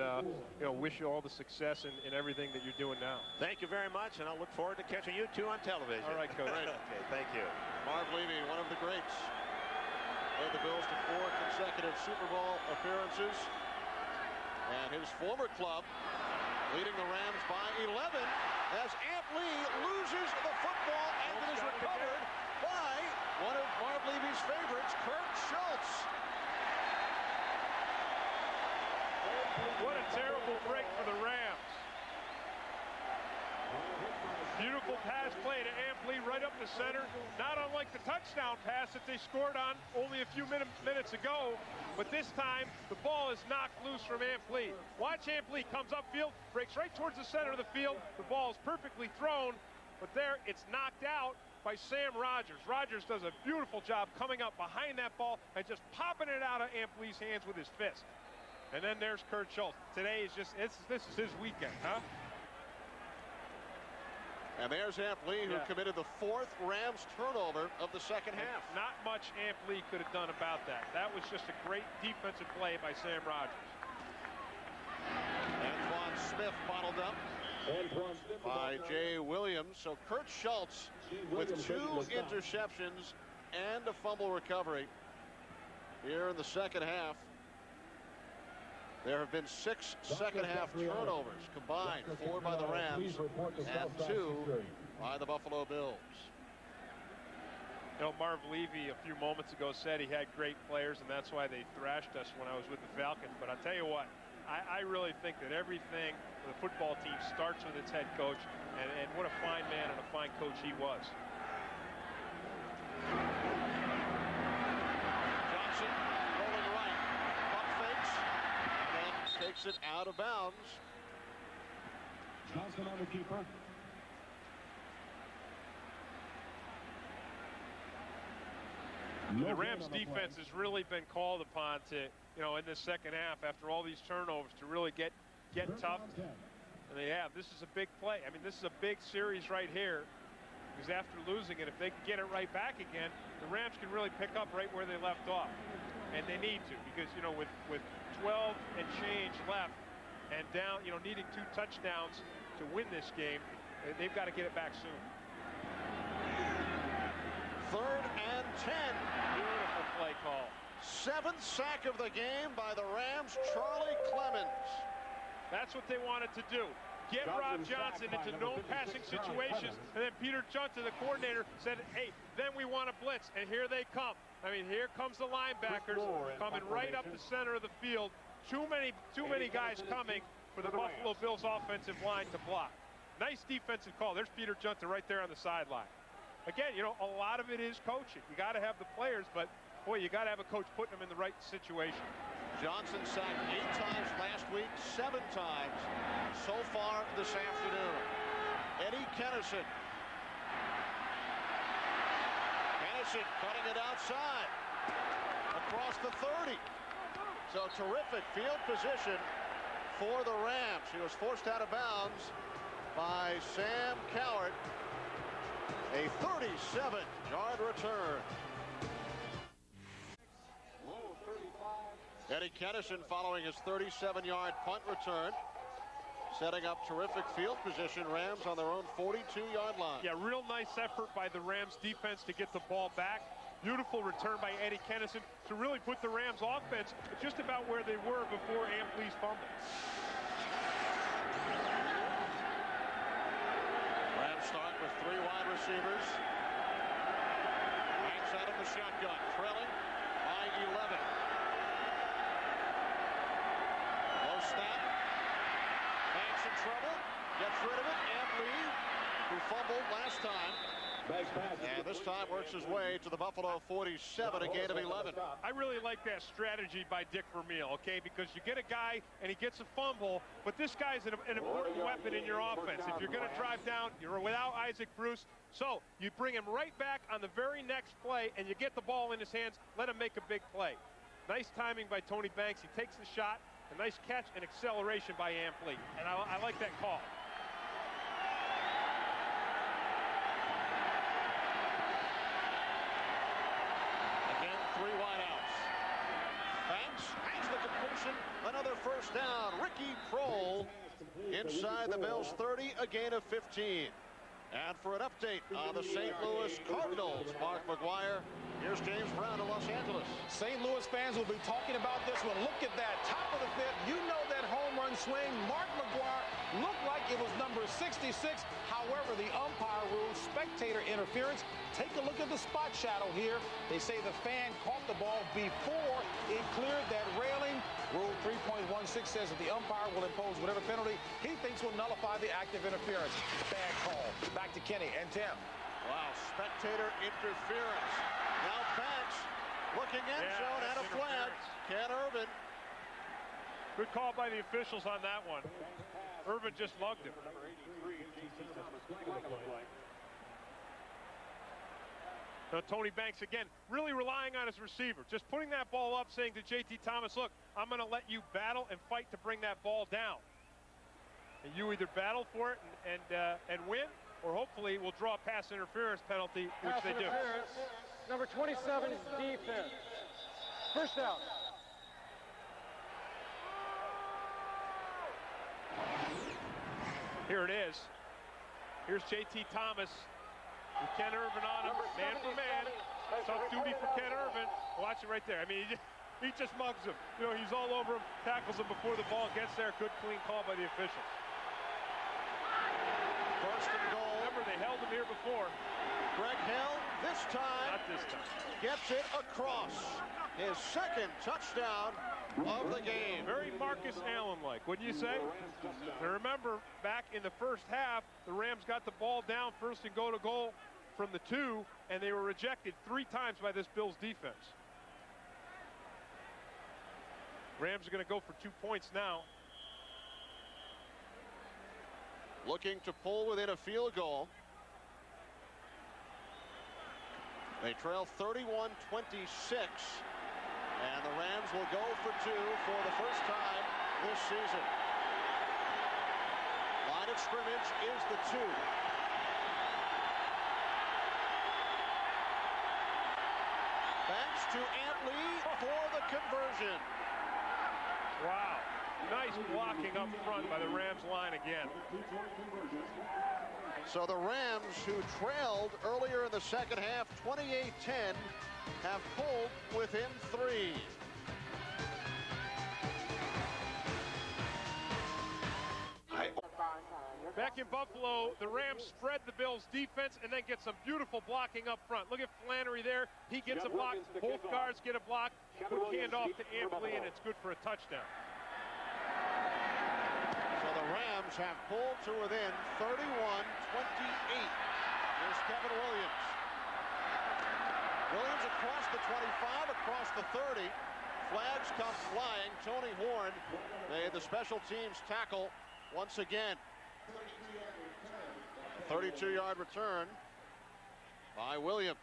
wish you all the success in everything that you're doing now. Thank you very much, and I'll look forward to catching you two on television. All right, Coach. Okay, thank you. Marv Levy, one of the greats, led the Bills to 4 consecutive Super Bowl appearances, and his former club leading the Rams by 11 as Amp Lee loses the football and it is recovered by one of Marv Levy's favorites, Kurt Schultz. What a terrible break for the Rams. Beautiful pass play to Amp Lee right up the center. Not unlike the touchdown pass that they scored on only a few minutes ago. But this time, the ball is knocked loose from Amp Lee. Watch Amp Lee comes upfield, breaks right towards the center of the field. The ball is perfectly thrown, but there it's knocked out by Sam Rogers. Rogers does a beautiful job coming up behind that ball and just popping it out of Amp Lee's hands with his fist. And then there's Kurt Schultz. Today is just, this is his weekend, huh? And there's Amp Lee, who committed the 4th Rams turnover of the second half. Not much Amp Lee could have done about that. That was just a great defensive play by Sam Rogers. Antoine Smith bottled up by Jay Williams. So Kurt Schultz with 2 interceptions and a fumble recovery here in the second half. There have been 6 second-half turnovers combined, 4 by the Rams and 2 by the Buffalo Bills. You know, Marv Levy a few moments ago said he had great players, and that's why they thrashed us when I was with the Falcons. But I'll tell you what, I really think that everything for the football team starts with its head coach, and what a fine man and a fine coach he was. Johnson rolling right, pump fakes, and takes it out of bounds. Johnson on the keeper. The Rams defense has really been called upon to, in the second half, after all these turnovers, to really get tough. And they have. This is a big play. I mean, this is a big series right here. Because after losing it, if they can get it right back again, the Rams can really pick up right where they left off. And they need to, because, with 12 and change left and down, needing 2 touchdowns to win this game, they've got to get it back soon. 3rd and 10. Beautiful play call. 7th sack of the game by the Rams, Charlie Clemens. That's what they wanted to do. Get Rob Johnson into no passing situations, and then Peter Junta, the coordinator, said, hey, then we want to blitz, and here they come. I mean, here comes the linebackers coming right up the center of the field. Too many guys coming for the Buffalo Bills offensive line to block. Nice defensive call. There's Peter Junta right there on the sideline. Again, a lot of it is coaching. You got to have the players, but boy, you got to have a coach putting them in the right situation. Johnson sacked 8 times last week, 7 times so far this afternoon. Eddie Kennison. Kennison cutting it outside across the 30. So terrific field position for the Rams. He was forced out of bounds by Sam Cowart. A 37-yard return. Eddie Kennison following his 37-yard punt return. Setting up terrific field position. Rams on their own 42-yard line. Yeah, real nice effort by the Rams defense to get the ball back. Beautiful return by Eddie Kennison to really put the Rams offense just about where they were before Amp Lee's fumble. Rams start with 3 wide receivers. Hanks out of the shotgun, trailing by 11. Low snap. Hanks in trouble. Gets rid of it. Amp Lee, who fumbled last time. And this time works his way to the Buffalo 47, a gain of 11. I really like that strategy by Dick Vermeil, okay? Because you get a guy and he gets a fumble, but this guy's an important weapon in your offense. If you're going to drive down, you're without Isaac Bruce. So you bring him right back on the very next play and you get the ball in his hands, let him make a big play. Nice timing by Tony Banks. He takes the shot, a nice catch and acceleration by Amp Lee. And I like that call. Another first down. Ricky Prohl inside the Bills 30, a gain of 15. And for an update on the St. Louis Cardinals, Mark McGuire, here's James Brown in Los Angeles. St. Louis fans will be talking about this one. Look at that, top of the fifth. You know that home run swing. Mark McGuire looked like it was number 66. However, the umpire ruled spectator interference. Take a look at the spot shadow here. They say the fan caught the ball before it cleared that railing. Rule 3.16 says that the umpire will impose whatever penalty he thinks will nullify the act of interference. Bad call. Back to Kenny and Tim. Wow, spectator interference. Now Banks looking end zone and a flag. Ken Irvin. Good call by the officials on that one. Irvin just mugged him. Now, Tony Banks, again, really relying on his receiver. Just putting that ball up, saying to J.T. Thomas, look, I'm going to let you battle and fight to bring that ball down. And you either battle for it and win, or hopefully we'll draw a pass interference penalty, which Pass they do. interference. Number 27 is defense. First down. Here it is. Here's J.T. Thomas with Ken Irvin on him, man for man. Tough duty for Ken Irvin. Watch it right there. I mean, he just mugs him. You know, he's all over him, tackles him before the ball gets there. Good, clean call by the officials. First and goal. Remember, they held him here before. Greg Hill, this time, Not this time. gets it across. His second touchdown of the game. Very Marcus Allen-like, wouldn't you say? And remember, back in the first half, the Rams got the ball down first and go to goal from the 2, and they were rejected 3 times by this Bills defense. Rams are going to go for 2 points now. Looking to pull within a field goal. They trail 31-26. And the Rams will go for 2 for the first time this season. Line of scrimmage is the 2. Banks to Antley for the conversion. Wow. Nice blocking up front by the Rams line again. So the Rams, who trailed earlier in the second half 28-10, have pulled within 3. Back in Buffalo, the Rams spread the Bills' defense and then get some beautiful blocking up front. Look at Flannery there. He gets a block. Both guards get a block. Quick handoff to Ampley, and it's good for a touchdown. So the Rams have pulled to within 31-28. Here's Kevin Williams. Williams across the 25, across the 30. Flags come flying. Tony Horn made the special teams tackle once again. 32-yard return by Williams.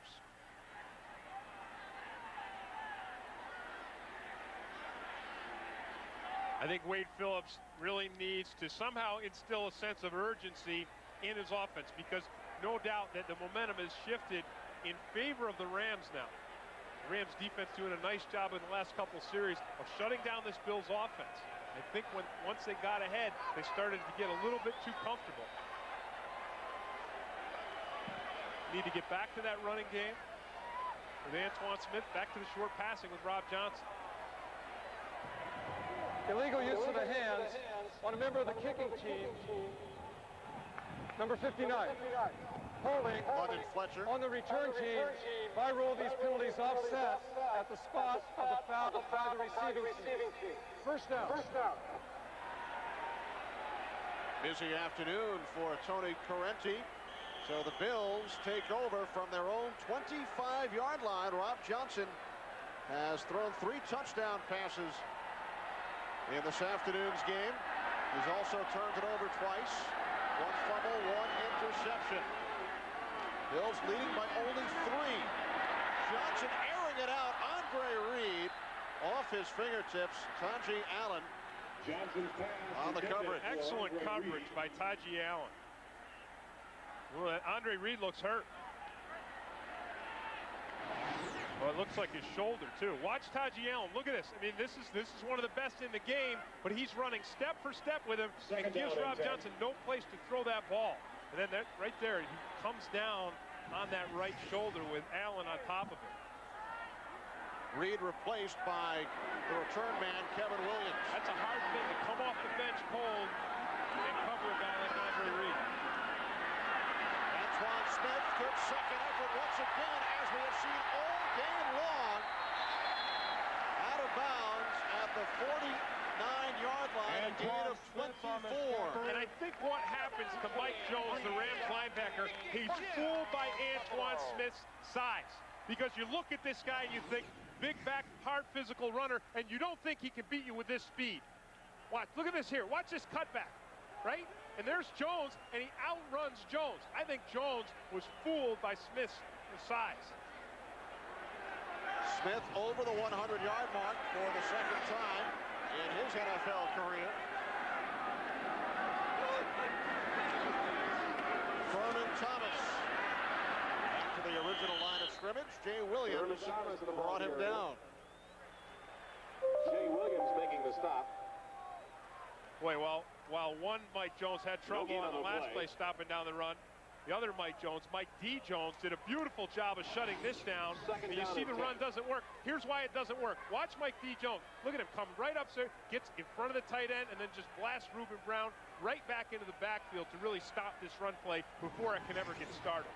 I think Wade Phillips really needs to somehow instill a sense of urgency in his offense, because no doubt that the momentum has shifted in favor of the Rams now. The Rams defense doing a nice job in the last couple series of shutting down this Bills offense. I think once they got ahead, they started to get a little bit too comfortable. Need to get back to that running game with Antoine Smith, back to the short passing with Rob Johnson. Illegal use of the hands on a member of the kicking team. Number 59. Holding London Fletcher. on the return team. By rule, these penalties offset at the spot of the foul by the receiving team. First down. Busy afternoon for Tony Correnti. So the Bills take over from their own 25-yard line. Rob Johnson has thrown 3 touchdown passes in this afternoon's game. He's also turned it over twice. 1 fumble, 1 interception. Bills leading by only 3. Johnson airing it out. Andre Reed off his fingertips. Taji Allen on the coverage. Excellent coverage by Taji Allen. Well, Andre Reed looks hurt. Well, it looks like his shoulder, too. Watch Taji Allen. Look at this. I mean, this is one of the best in the game, but he's running step for step with him and gives Rob Johnson no place to throw that ball. And then that right there, he comes down on that right shoulder with Allen on top of him. Reed replaced by the return man, Kevin Williams. That's a hard thing to come off the bench cold and cover a guy like Andre Reed. Antoine Smith, good second effort once again, as we have seen all game long. Out of bounds at the 49-yard line, a gain of 24. And I think what happens to Mike Jones, the Rams linebacker, he's fooled by Antoine Smith's size. Because you look at this guy and you think, big back, hard physical runner, and you don't think he can beat you with this speed. Watch, look at this here. Watch this cutback, right? And there's Jones, and he outruns Jones. I think Jones was fooled by Smith's size. Smith over the 100-yard mark for the second time in his NFL career. Vernon Thomas back to the original line of scrimmage. Jay Williams brought him down. Jay Williams making the stop. Boy, while one Mike Jones had trouble on the last play stopping down the run, the other Mike Jones, Mike D. Jones, did a beautiful job of shutting this down. And you see the run doesn't work. Here's why it doesn't work. Watch Mike D. Jones. Look at him come right up, sir, gets in front of the tight end, and then just blast Reuben Brown right back into the backfield to really stop this run play before it can ever get started.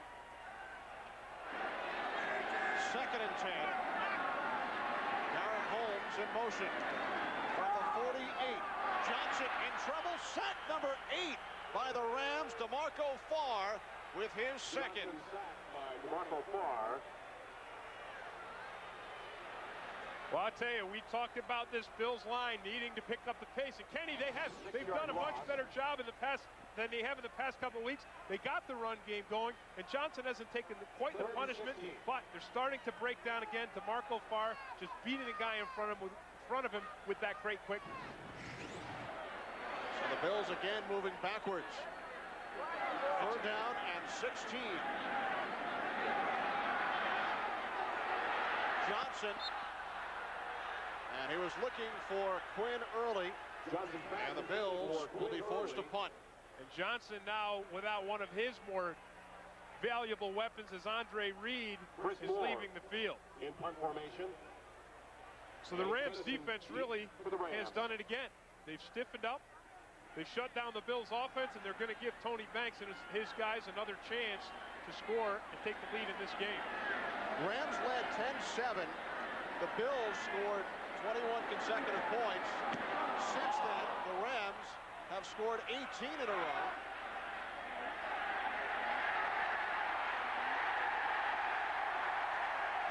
Second and 10. Darren Holmes in motion from the 48. Johnson in trouble. Sack number 8 by the Rams. DeMarco Farr with his second. DeMarco Farr. Well, I'll tell you, we talked about this Bills line needing to pick up the pace. And Kenny, they've done a much better job in the past than they have in the past couple of weeks. They got the run game going, and Johnson hasn't taken quite the punishment, but they're starting to break down again. DeMarco Farr just beating the guy in front of him with that great quickness. So the Bills again moving backwards. Third down and 16. Johnson. And he was looking for Quinn early. And the Bills will be forced to punt. And Johnson now, without one of his more valuable weapons, as Andre Reed is leaving the field. In punt formation. So the Rams defense really has done it again. They've stiffened up. They shut down the Bills offense, and they're going to give Tony Banks and his guys another chance to score and take the lead in this game. Rams led 10-7. The Bills scored 21 consecutive points. Since then, the Rams have scored 18 in a row.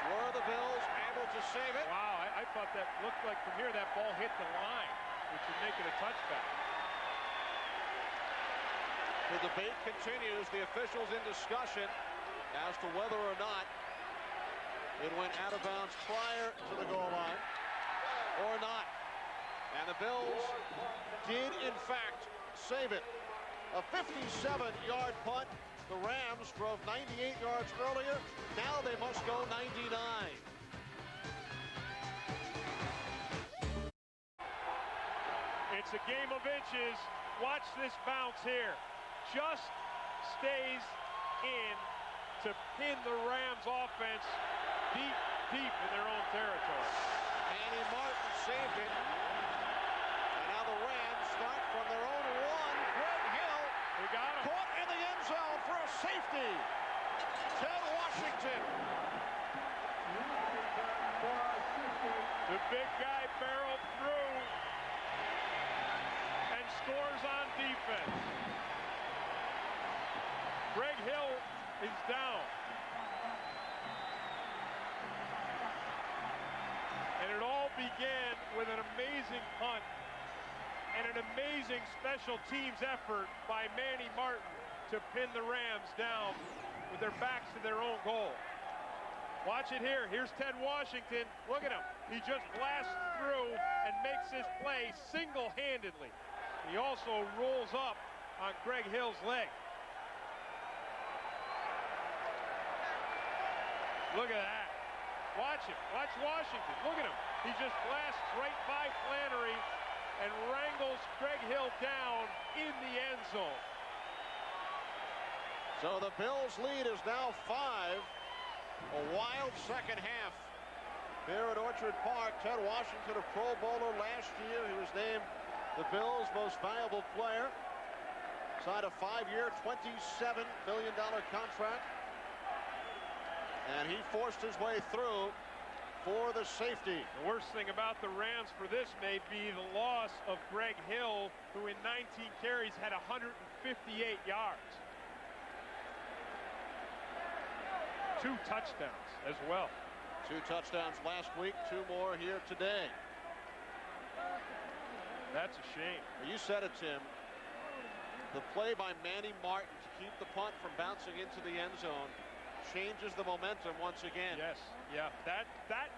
Were the Bills able to save it? Wow, I thought that looked like from here that ball hit the line, which would make it a touchback. The debate continues. The officials in discussion as to whether or not it went out of bounds prior to the goal line or not. And the Bills did, in fact, save it. A 57-yard punt. The Rams drove 98 yards earlier. Now they must go 99. It's a game of inches. Watch this bounce here. Just stays in to pin the Rams offense deep in their own territory. Andy Martin saved it. And now the Rams start from their own one. Greg Hill caught in the end zone for a safety. Ted Washington. The big guy barreled through and scores on defense. Greg Hill is down. And it all began with an amazing punt and an amazing special teams effort by Manny Martin to pin the Rams down with their backs to their own goal. Watch it here. Here's Ted Washington. Look at him. He just blasts through and makes his play single-handedly. He also rolls up on Greg Hill's leg. Look at that. Watch him. Watch Washington. Look at him. He just blasts right by Flannery and wrangles Greg Hill down in the end zone. So the Bills' lead is now 5. A wild second half here at Orchard Park. Ted Washington, a Pro Bowler last year. He was named the Bills' most valuable player. Signed a 5-year, $27 million contract. And he forced his way through for the safety. The worst thing about the Rams for this may be the loss of Greg Hill, who in 19 carries had 158 yards. 2 touchdowns as well. 2 touchdowns last week, 2 more here today. That's a shame. You said it, Tim. The play by Manny Martin to keep the punt from bouncing into the end zone changes the momentum once again. Yes, yeah, that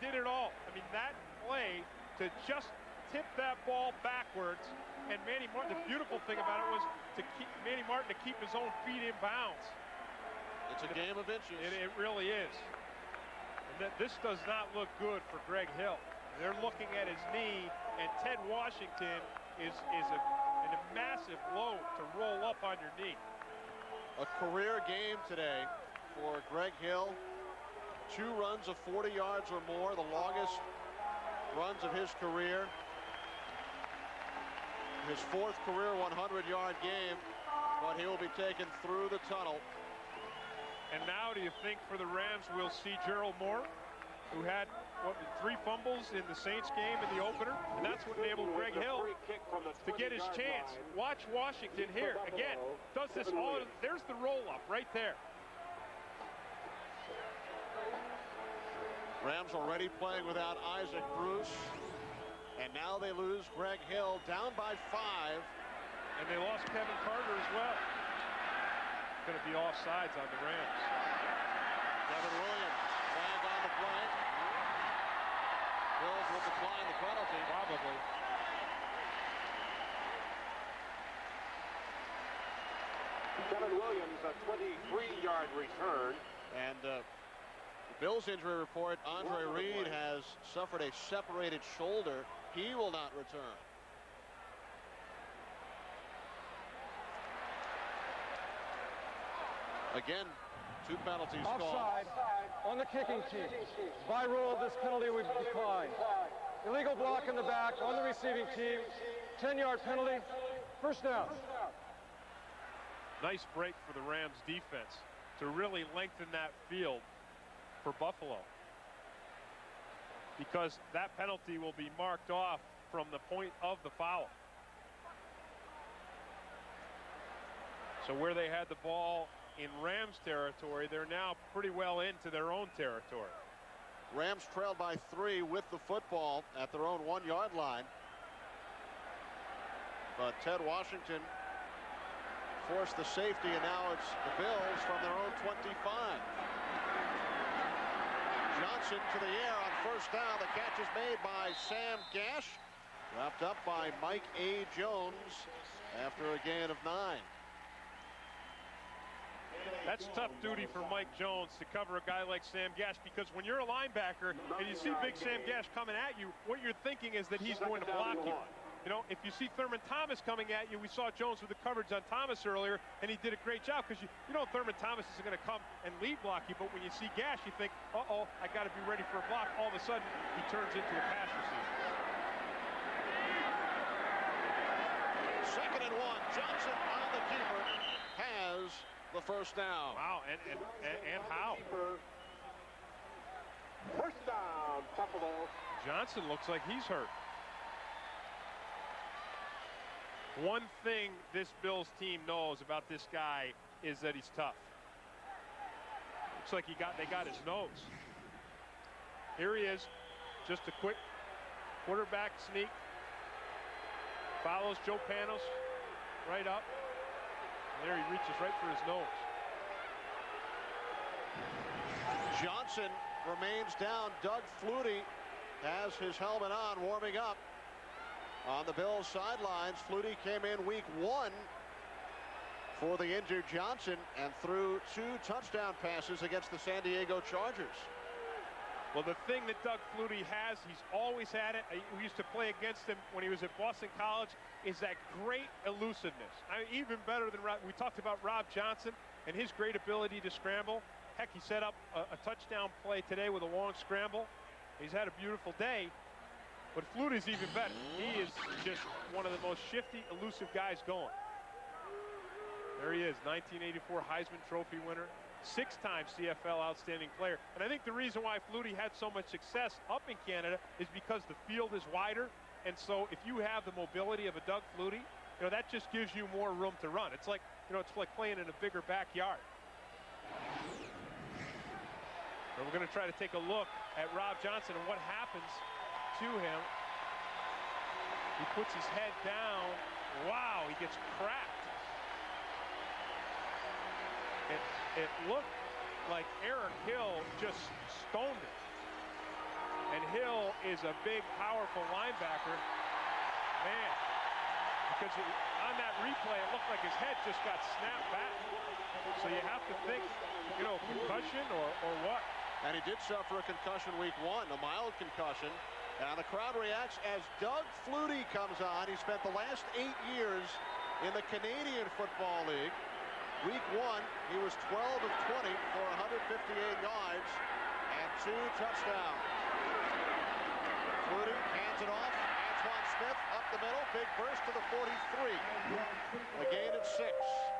did it all. I mean, that play to just tip that ball backwards, and Manny Martin, the beautiful thing about it was to keep Manny Martin to keep his own feet in bounds. It's a game of inches. It really is. And this does not look good for Greg Hill. They're looking at his knee, and Ted Washington is a massive load to roll up on your knee. A career game today for Greg Hill. 2 runs of 40 yards or more, the longest runs of his career. His 4th career 100-yard game, but he will be taken through the tunnel. And now do you think for the Rams we'll see Gerald Moore, who had 3 fumbles in the Saints game in the opener, and that's what enabled Greg Hill to get his chance. Watch Washington here again. Does this all? There's the roll-up right there. Rams already playing without Isaac Bruce, and now they lose Greg Hill, down by 5. And they lost Kevin Carter as well. Going to be offsides on the Rams. Kevin Williams, flag on the play. Bills will decline the penalty. Probably. Kevin Williams, a 23-yard return. And the Bills injury report, Andre Reed has suffered a separated shoulder. He will not return. Again, 2 penalties called. Offside on the kicking team. By rule, this penalty would decline. Illegal block in the back on the receiving team. 10-yard penalty. First down. Nice break for the Rams defense to really lengthen that field for Buffalo, because that penalty will be marked off from the point of the foul. So where they had the ball in Rams territory, they're now pretty well into their own territory. Rams trailed by 3 with the football at their own 1-yard line. But Ted Washington forced the safety, and now it's the Bills from their own 25. Johnson to the air on first down. The catch is made by Sam Gash. Wrapped up by Mike A. Jones after a gain of 9. That's tough duty for Mike Jones to cover a guy like Sam Gash, because when you're a linebacker and you see big Sam Gash coming at you, what you're thinking is that he's going to block you. You know, if you see Thurman Thomas coming at you, we saw Jones with the coverage on Thomas earlier, and he did a great job, because you know Thurman Thomas isn't going to come and lead block you, but when you see Gash, you think, uh-oh, I got to be ready for a block. All of a sudden, he turns into a pass receiver. 2nd and 1. Johnson on the keeper has the first down. Wow, and how? First down, Buffalo. Johnson looks like he's hurt. One thing this Bills team knows about this guy is that he's tough. Looks like they got his nose. Here he is, just a quick quarterback sneak. Follows Joe Panos right up. There he reaches right for his nose. Johnson remains down. Doug Flutie has his helmet on, warming up on the Bills sidelines. Flutie came in week 1 for the injured Johnson and threw 2 touchdown passes against the San Diego Chargers. Well, the thing that Doug Flutie has, he's always had it. We used to play against him when he was at Boston College, is that great elusiveness. I mean, even better than we talked about Rob Johnson and his great ability to scramble. Heck, he set up a touchdown play today with a long scramble. He's had a beautiful day, but Flutie's even better. He is just one of the most shifty, elusive guys going. There he is, 1984 Heisman Trophy winner. 6-time CFL Outstanding Player. And I think the reason why Flutie had so much success up in Canada is because the field is wider. And so if you have the mobility of a Doug Flutie, you know, that just gives you more room to run. It's like, you know, it's like playing in a bigger backyard. And we're going to try to take a look at Rob Johnson and what happens to him. He puts his head down. Wow, he gets cracked. It looked like Eric Hill just stoned him. And Hill is a big, powerful linebacker. Man, because on that replay, it looked like his head just got snapped back. So you have to think, you know, concussion or what? And he did suffer a concussion week 1, a mild concussion. And the crowd reacts as Doug Flutie comes on. He spent the last 8 years in the Canadian Football League. Week 1, he was 12 of 20 for 158 yards and 2 touchdowns. Flutie hands it off. Antoine Smith up the middle. Big burst to the 43. A gain of 6.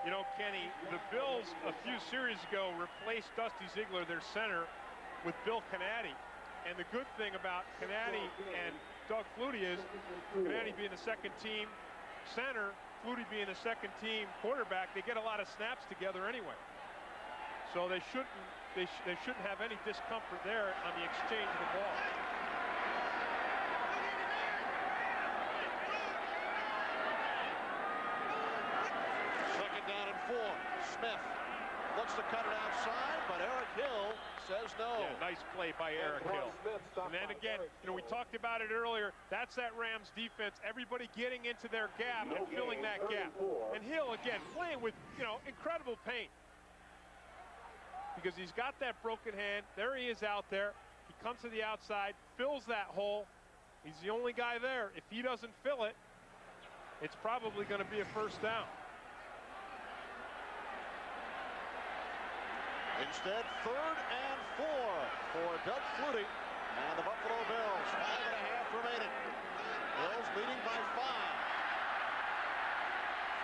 You know, Kenny, the Bills a few series ago replaced Dusty Ziegler, their center, with Bill Canady. And the good thing about Canady and Doug Flutie is Canady being the second team center, Flutie being a second-team quarterback, they get a lot of snaps together anyway. So they shouldn't have any discomfort there on the exchange of the ball. Second down and 4. Smith looks to cut it outside, but Eric Hill says no. Yeah, nice play by Eric Hill. And then again, you know, we talked about it earlier. That's that Rams defense. Everybody getting into their gap and filling that gap. And Hill, again, playing with, you know, incredible pain. Because he's got that broken hand. There he is out there. He comes to the outside, fills that hole. He's the only guy there. If he doesn't fill it, it's probably going to be a first down. Instead, 3rd and 4 for Doug Flutie and the Buffalo Bills. 5.5 remaining. Bills leading by 5.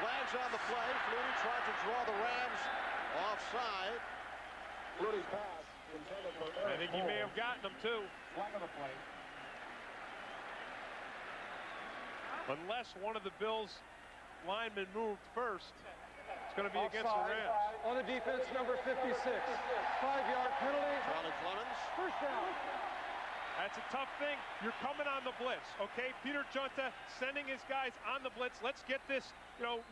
Flags on the play. Flutie tried to draw the Rams offside. Flutie's pass intended for Eric I think he may have gotten them too. Flag on the play. Unless one of the Bills linemen moved first, it's going to be against the Offside. Rams. On the defense, number 56. 5-yard penalty. Charlie Clemens. First down. That's a tough thing. You're coming on the blitz, okay? Peter Junta sending his guys on the blitz. Let's get this, you know,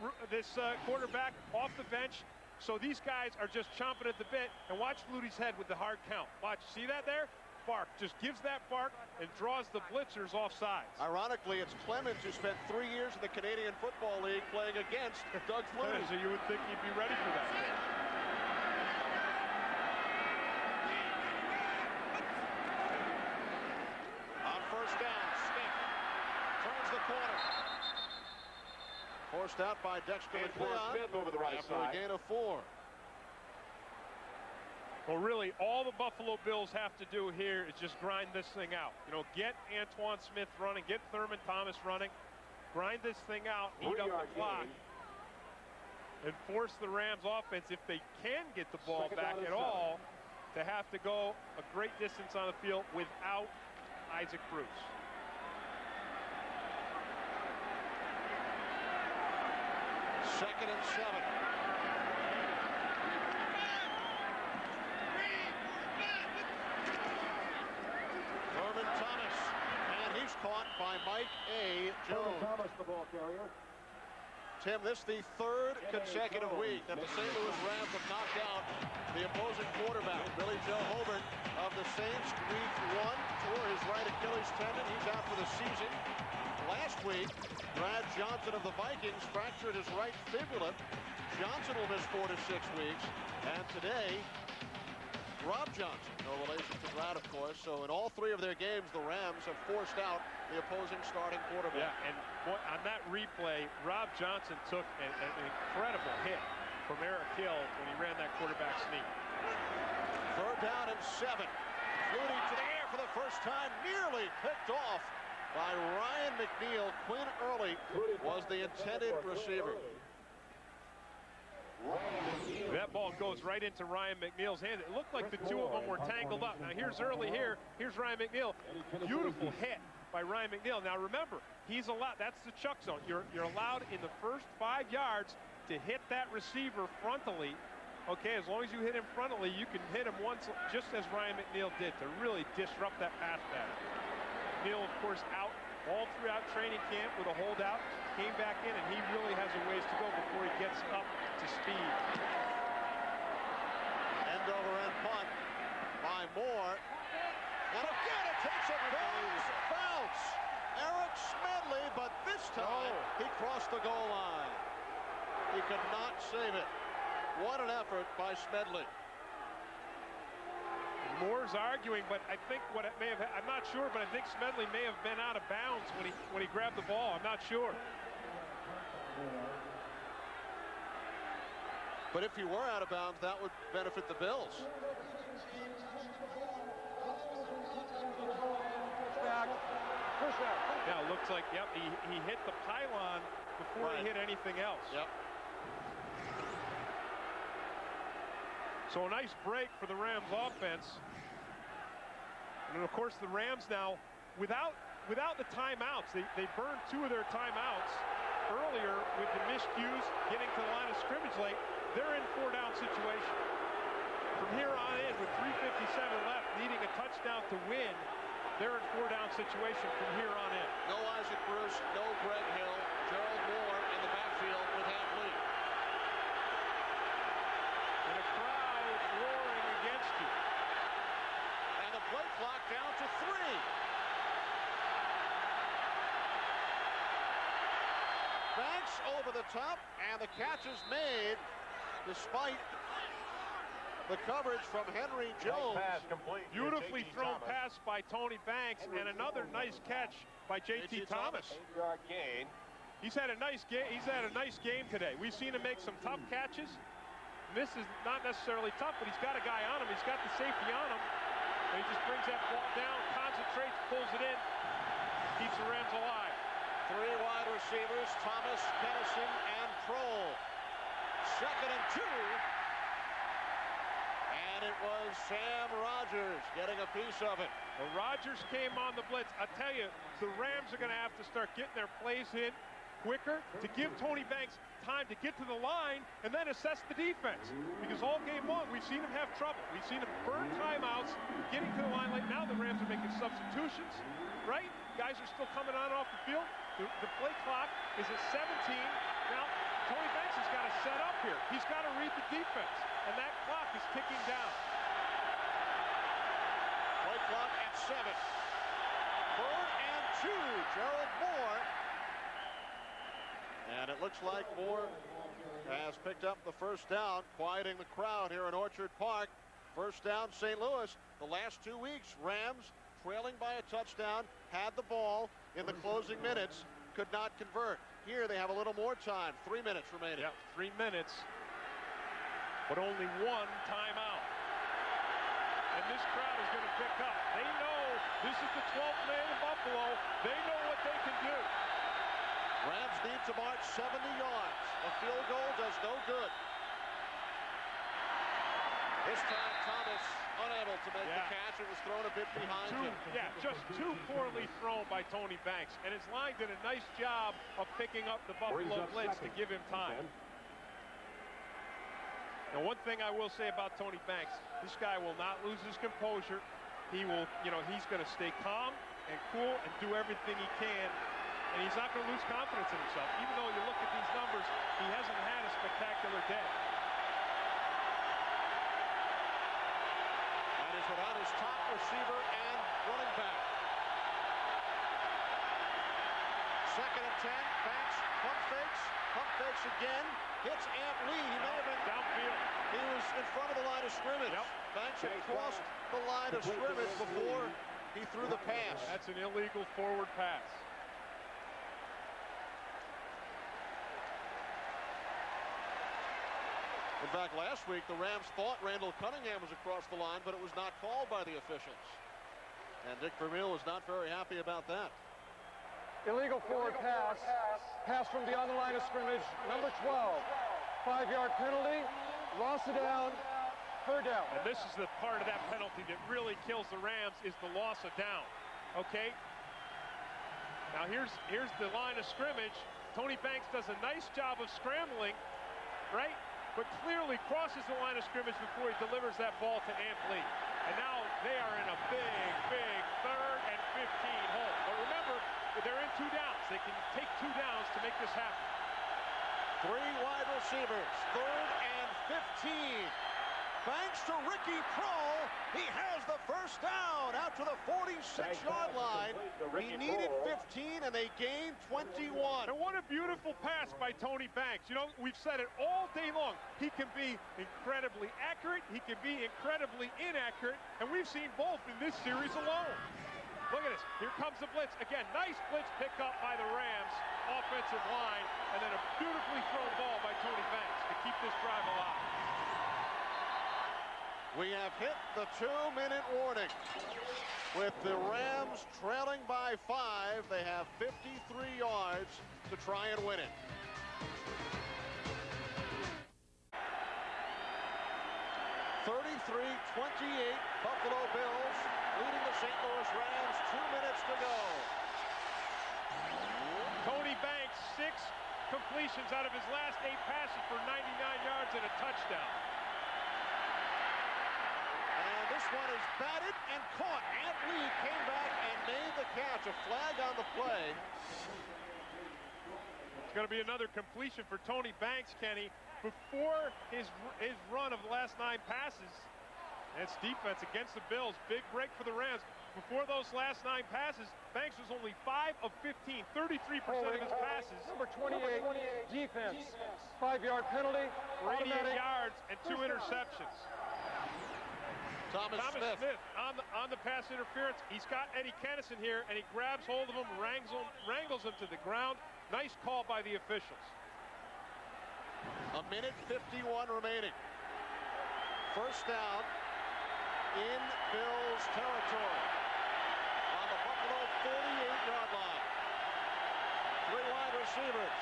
quarterback off the bench. So these guys are just chomping at the bit. And watch Flutie's head with the hard count. Watch, see that there? Bark, just gives that bark and draws the blitzers off sides. Ironically, it's Clemens who spent 3 years in the Canadian Football League playing against Doug Flutie. So you would think he'd be ready for that. On first down, Smith turns the corner. Forced out by Dexter McLeod Smith over the right after side. a gain of 4. Well, really, all the Buffalo Bills have to do here is just grind this thing out. You know, get Antoine Smith running, get Thurman Thomas running, grind this thing out, eat up the clock, and force the Rams offense, if they can get the ball back at all, to have to go a great distance on the field without Isaac Bruce. Second and 7. Thurman Thomas, and he's caught by Mike A. Jones. Thomas, the ball carrier. Tim, this is the 3rd consecutive week that the St. Louis Rams have knocked out the opposing quarterback. Billy Joe Hobert of the Saints, week 1, tore his right Achilles tendon. He's out for the season. Last week, Brad Johnson of the Vikings fractured his right fibula. Johnson will miss 4 to 6 weeks. And today, Rob Johnson, no relation to Brad, of course. So in all 3 of their games, the Rams have forced out the opposing starting quarterback. Yeah, and boy, on that replay, Rob Johnson took an incredible hit from Eric Hill when he ran that quarterback sneak. 3rd down and 7. Flutie to the air for the first time, nearly picked off by Ryan McNeil. Quinn Early was the intended receiver. That ball goes right into Ryan McNeil's hand. It looked like the 2 of them were tangled up. Now here's Early here. Here's Ryan McNeil. Beautiful hit by Ryan McNeil. Now remember, he's allowed, that's the chuck zone. You're allowed in the first 5 yards to hit that receiver frontally. Okay, as long as you hit him frontally, you can hit him once, just as Ryan McNeil did, to really disrupt that pass pattern. McNeil, of course, out all throughout training camp with a holdout. Came back in, and he really has a ways to go before he gets up to speed. End over end punt by Moore. And again, it takes a bounce. Eric Smedley, but this time he crossed the goal line. He could not save it. What an effort by Smedley. Moore's arguing, but I think what it may have, I'm not sure, but I think Smedley may have been out of bounds when he grabbed the ball. I'm not sure. But if he were out of bounds, that would benefit the Bills. Yeah, it looks like, yep, he hit the pylon before he hit anything else. Yep. So a nice break for the Rams offense. And of course the Rams now, without the timeouts, they burned 2 of their timeouts earlier with the miscues getting to the line of scrimmage late. They're in 4-down situation. From here on in, with 3:57 left, needing a touchdown to win, they're in 4-down situation from here on in. No Isaac Bruce, no Greg Hill, Gerald Moore in the backfield with Ham Lee. And a crowd roaring against you. And the play clock down to 3. Banks over the top, and the catch is made despite the coverage from Henry Jones. Beautifully thrown pass by Tony Banks, and another nice catch by J.T. Thomas. 8-yard gain. He's had a nice game. He's had a nice game today. We've seen him make some tough catches. This is not necessarily tough, but he's got a guy on him. He's got the safety on him, and he just brings that ball down, concentrates, pulls it in, keeps the Rams alive. 3 wide receivers, Thomas, Kennison, and Kroll. 2nd and 2. And it was Sam Rogers getting a piece of it. Well, Rogers came on the blitz. I tell you, the Rams are going to have to start getting their plays in quicker to give Tony Banks time to get to the line and then assess the defense. Because all game long, we've seen him have trouble. We've seen him burn timeouts, getting to the line late. Now the Rams are making substitutions, right? Guys are still coming on off the field. The play clock is at 17. Now, Tony Banks has got to set up here. He's got to read the defense, and that clock is ticking down. Play clock at 7. 3rd and 2. Gerald Moore. And it looks like Moore has picked up the first down, quieting the crowd here in Orchard Park. First down, St. Louis. The last 2 weeks, Rams trailing by a touchdown, had the ball in the closing minutes, could not convert. Here they have a little more time, 3 minutes remaining. Yeah, 3 minutes, but only 1 timeout. And this crowd is going to pick up. They know this is the 12th man in Buffalo. They know what they can do. Rams need to march 70 yards. A field goal does no good. This time Thomas unable to make the catch. It was thrown a bit behind him. Yeah, just 2 poorly thrown by Tony Banks. And his line did a nice job of picking up the Buffalo blitz to give him time. Now, one thing I will say about Tony Banks, this guy will not lose his composure. He will, he's going to stay calm and cool and do everything he can. And he's not going to lose confidence in himself. Even though you look at these numbers, he hasn't had a spectacular day. Without his top receiver and running back. 2nd and 10. Banks pump fakes again. Hits Ant Lee. He may have been downfield. He was in front of the line of scrimmage. Yep. Banks had crossed the line of scrimmage before he threw the pass. That's an illegal forward pass. In fact, last week, the Rams thought Randall Cunningham was across the line, but it was not called by the officials. And Dick Vermeil was not very happy about that. Illegal forward pass. Pass from beyond the line of scrimmage. Number 12. 5-yard penalty. Loss of down. Per down. And this is the part of that penalty that really kills the Rams is the loss of down. Okay? Now here's the line of scrimmage. Tony Banks does a nice job of scrambling, right? But clearly crosses the line of scrimmage before he delivers that ball to Ant Lee. And now they are in a big, big 3rd and 15 hole. But remember, they're in 2 downs. They can take 2 downs to make this happen. 3 wide receivers, 3rd and 15. Banks to Ricky Prohl. He has the first down out to the 46-yard line. He needed 15, and they gained 21. And what a beautiful pass by Tony Banks. You know, we've said it all day long. He can be incredibly accurate. He can be incredibly inaccurate. And we've seen both in this series alone. Look at this. Here comes the blitz. Again, nice blitz pick up by the Rams offensive line. And then a beautifully thrown ball by Tony Banks to keep this drive alive. We have hit the 2-minute warning. With the Rams trailing by 5, they have 53 yards to try and win it. (33-28) Buffalo Bills leading the St. Louis Rams. 2 minutes to go. Tony Banks, 6 completions out of his last 8 passes for 99 yards and a touchdown. This one is batted and caught. Ant Lee came back and made the catch. A flag on the play. It's going to be another completion for Tony Banks, Kenny. Before his run of the last 9 passes, that's defense against the Bills. Big break for the Rams. Before those last 9 passes, Banks was only 5 of 15, 33% of his passes. Number 28, defense. 5-yard penalty. 88 yards and 2 interceptions. Thomas Smith on the pass interference. He's got Eddie Kennison here, and he grabs hold of him, wrangles him to the ground. Nice call by the officials. 1:51 remaining. First down in Bills territory on the Buffalo 48-yard line. 3 wide receivers.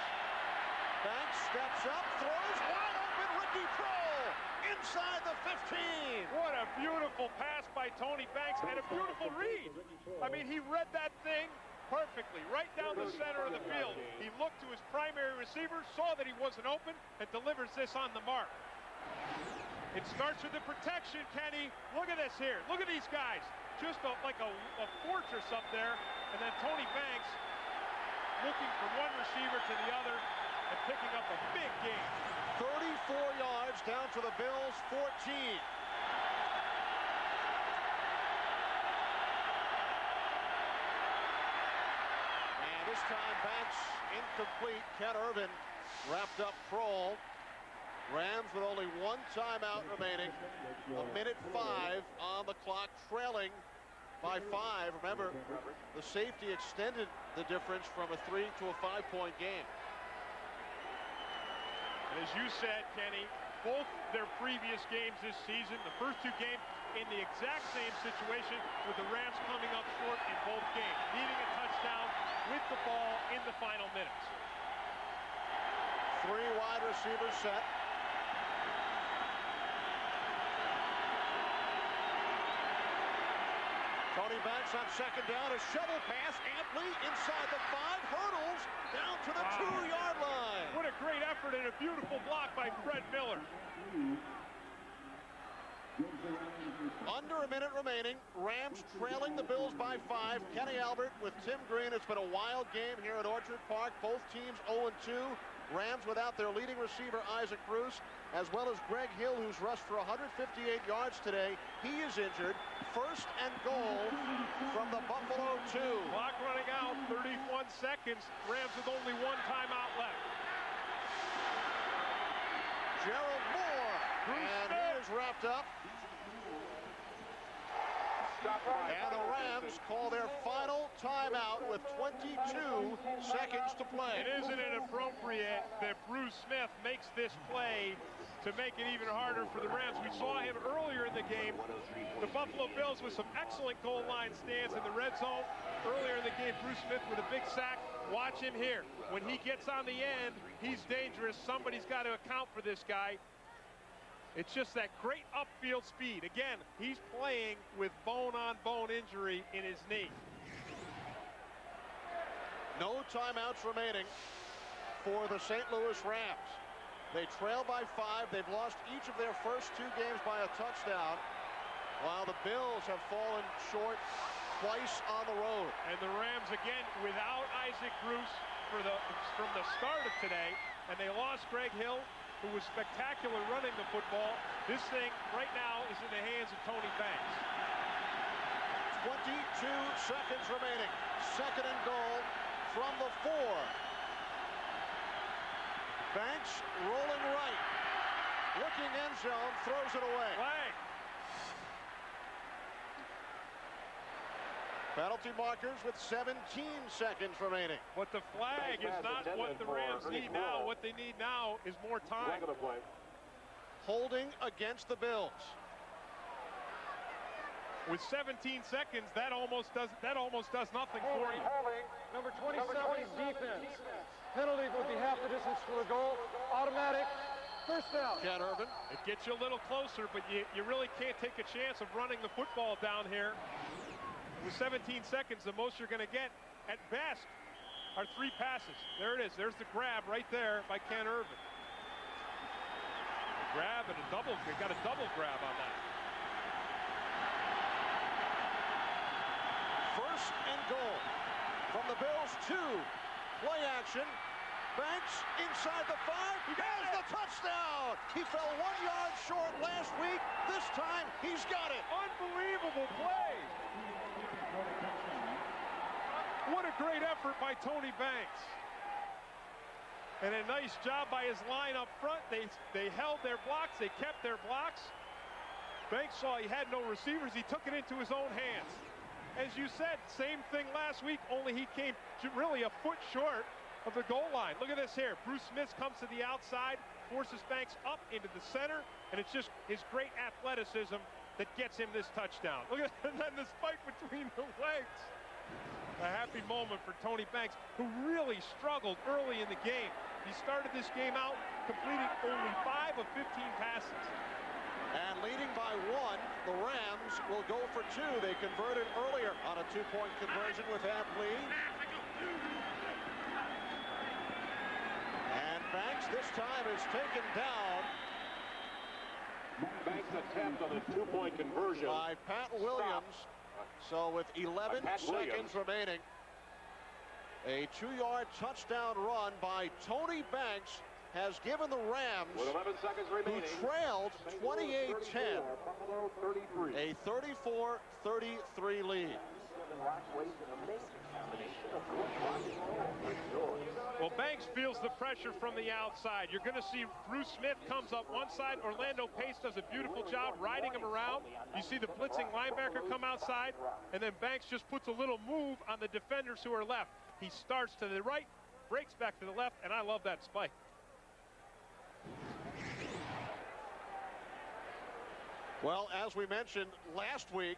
Banks steps up, throws wide open. Ricky Prohl inside the 15. What a beautiful pass by Tony Banks and a beautiful read. I mean, he read that thing perfectly, right down the center of the field. He looked to his primary receiver, saw that he wasn't open, and delivers this on the mark. It starts with the protection, Kenny. Look at this here. Look at these guys. Just like a fortress up there. And then Tony Banks looking from one receiver to the other and picking up a big gain. 34 yards down to the Bills' 14. And this time Banks incomplete. Ken Irvin wrapped up Prohl. Rams with only 1 timeout remaining. 1:05 on the clock, trailing by 5. Remember, the safety extended the difference from a 3 to a 5-point game. And as you said, Kenny, both their previous games this season, the first 2 games, in the exact same situation with the Rams coming up short in both games, needing a touchdown with the ball in the final minutes. 3 wide receivers set. Tony Banks on second down, a shovel pass. Ant Lee inside the 5, hurdles down to the 2-yard line. What a great effort and a beautiful block by Fred Miller. Under a minute remaining. Rams trailing the Bills by 5. Kenny Albert with Tim Green. It's been a wild game here at Orchard Park. Both teams 0-2. Rams without their leading receiver, Isaac Bruce, as well as Greg Hill, who's rushed for 158 yards today. He is injured. First and goal from the Buffalo 2. Clock running out, 31 seconds. Rams with only 1 timeout left. Gerald Moore, and he is wrapped up. And the Rams call their final timeout with 22 seconds to play. And isn't it appropriate that Bruce Smith makes this play to make it even harder for the Rams? We saw him earlier in the game. The Buffalo Bills with some excellent goal line stands in the red zone. Earlier in the game, Bruce Smith with a big sack. Watch him here. When he gets on the end, he's dangerous. Somebody's got to account for this guy. It's just that great upfield speed. Again, he's playing with bone-on-bone injury in his knee. No timeouts remaining for the St. Louis Rams. They trail by 5. They've lost each of their first 2 games by a touchdown, while the Bills have fallen short twice on the road. And the Rams, again, without Isaac Bruce from the start of today, and they lost Greg Hill, who was spectacular running the football. This thing right now is in the hands of Tony Banks. 22 seconds remaining. Second and goal from the 4. Banks rolling right. Looking end zone, throws it away. Flag. Penalty markers with 17 seconds remaining. But the flag is not what the Rams need now. What they need now is more time. Holding against the Bills. With 17 seconds, that almost does nothing for you. Number 27's defense. Penalty would be half the distance to the goal. Automatic. First down. Ken Irvin. It gets you a little closer, but you really can't take a chance of running the football down here. With 17 seconds, the most you're going to get at best are 3 passes. There it is. There's the grab right there by Ken Irvin. A grab and a double. They got a double grab on that. First and goal from the Bills. 2. Play action. Banks inside the 5. There's the touchdown. He fell 1 yard short last week. This time he's got it. Unbelievable play. What a great effort by Tony Banks. And a nice job by his line up front. They held their blocks. They kept their blocks. Banks saw he had no receivers. He took it into his own hands. As you said, same thing last week, only he came really a foot short of the goal line. Look at this here. Bruce Smith comes to the outside, forces Banks up into the center, and it's just his great athleticism that gets him this touchdown. Look at and then the spike between the legs. A happy moment for Tony Banks, who really struggled early in the game. He started this game out completing only 5 of 15 passes. And leading by 1, the Rams will go for 2. They converted earlier on a 2-point conversion with Amp Lee. And Banks this time is taken down Banks attempt on the 2-point conversion by Pat Williams. So with 11 seconds remaining, a 2-yard touchdown run by Tony Banks has given the Rams, with 11 seconds remaining, who trailed 28-10, a 34-33 lead. Well, Banks feels the pressure from the outside. You're going to see Bruce Smith comes up one side. Orlando Pace does a beautiful job riding him around. You see the blitzing linebacker come outside, and then Banks just puts a little move on the defenders who are left. He starts to the right, breaks back to the left, and I love that spike. Well, as we mentioned last week,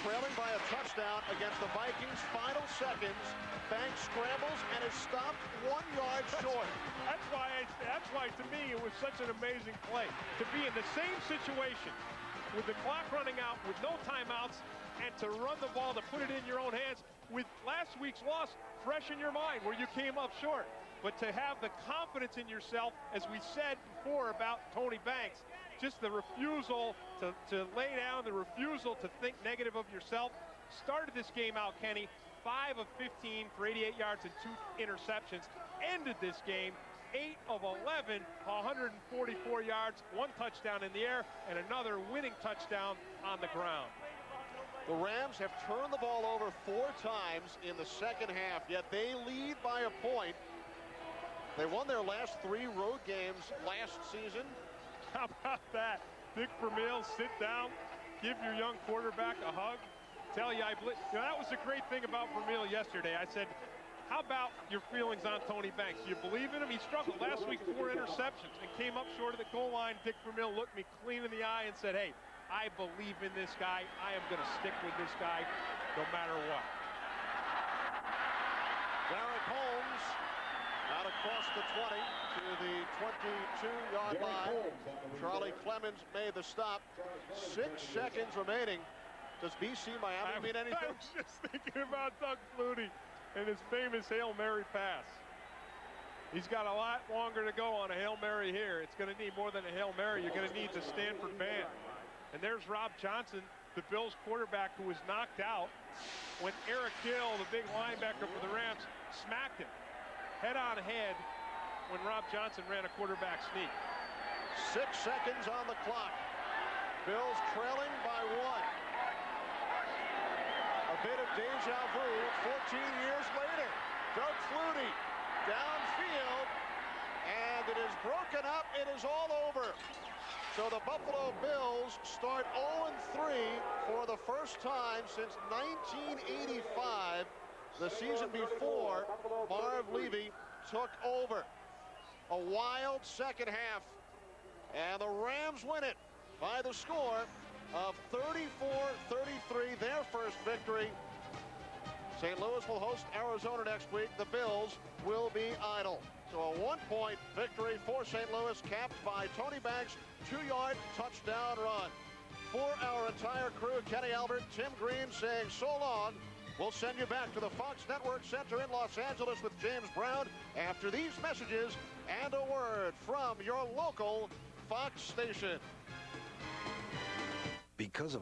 trailing by a touchdown against the Vikings, final seconds, Banks scrambles and is stopped 1 yard short. That's why to me it was such an amazing play. To be in the same situation with the clock running out, with no timeouts, and to run the ball, to put it in your own hands, with last week's loss fresh in your mind where you came up short. But to have the confidence in yourself, as we said before about Tony Banks, just the refusal to lay down, the refusal to think negative of yourself. Started this game out, Kenny, 5 of 15 for 88 yards and 2 interceptions. Ended this game 8 of 11, 144 yards, 1 touchdown in the air, and another winning touchdown on the ground. The Rams have turned the ball over 4 times in the second half, yet they lead by a point. They won their last 3 road games last season. How about that? Dick Vermeil, sit down, give your young quarterback a hug. tell you, that was the great thing about Vermeil yesterday. I said, how about your feelings on Tony Banks? Do you believe in him? He struggled last week, 4 interceptions, and came up short of the goal line. Dick Vermeil looked me clean in the eye and said, hey, I believe in this guy. I am going to stick with this guy no matter what. Derek Holmes out across the 20 to the 22-yard line. Charlie Clemens made the stop. 6 seconds remaining. Does BC Miami mean anything? I was just thinking about Doug Flutie and his famous Hail Mary pass. He's got a lot longer to go on a Hail Mary here. It's going to need more than a Hail Mary. You're going to need the Stanford band. And there's Rob Johnson, the Bills quarterback, who was knocked out when Eric Hill, the big linebacker for the Rams, smacked him head on head when Rob Johnson ran a quarterback sneak. 6 seconds on the clock. Bills trailing by 1. A bit of deja vu 14 years later. Doug Flutie downfield, and it is broken up. It is all over. So the Buffalo Bills start 0-3 for the first time since 1985, the season before Marv Levy took over. A wild second half, and the Rams win it by the score of 34-33, their first victory. St. Louis will host Arizona next week. The Bills will be idle. So a 1-point victory for St. Louis, capped by Tony Banks' 2-yard touchdown run. For our entire crew, Kenny Albert, Tim Green saying so long. We'll send you back to the Fox Network Center in Los Angeles with James Brown after these messages and a word from your local Fox station. Because of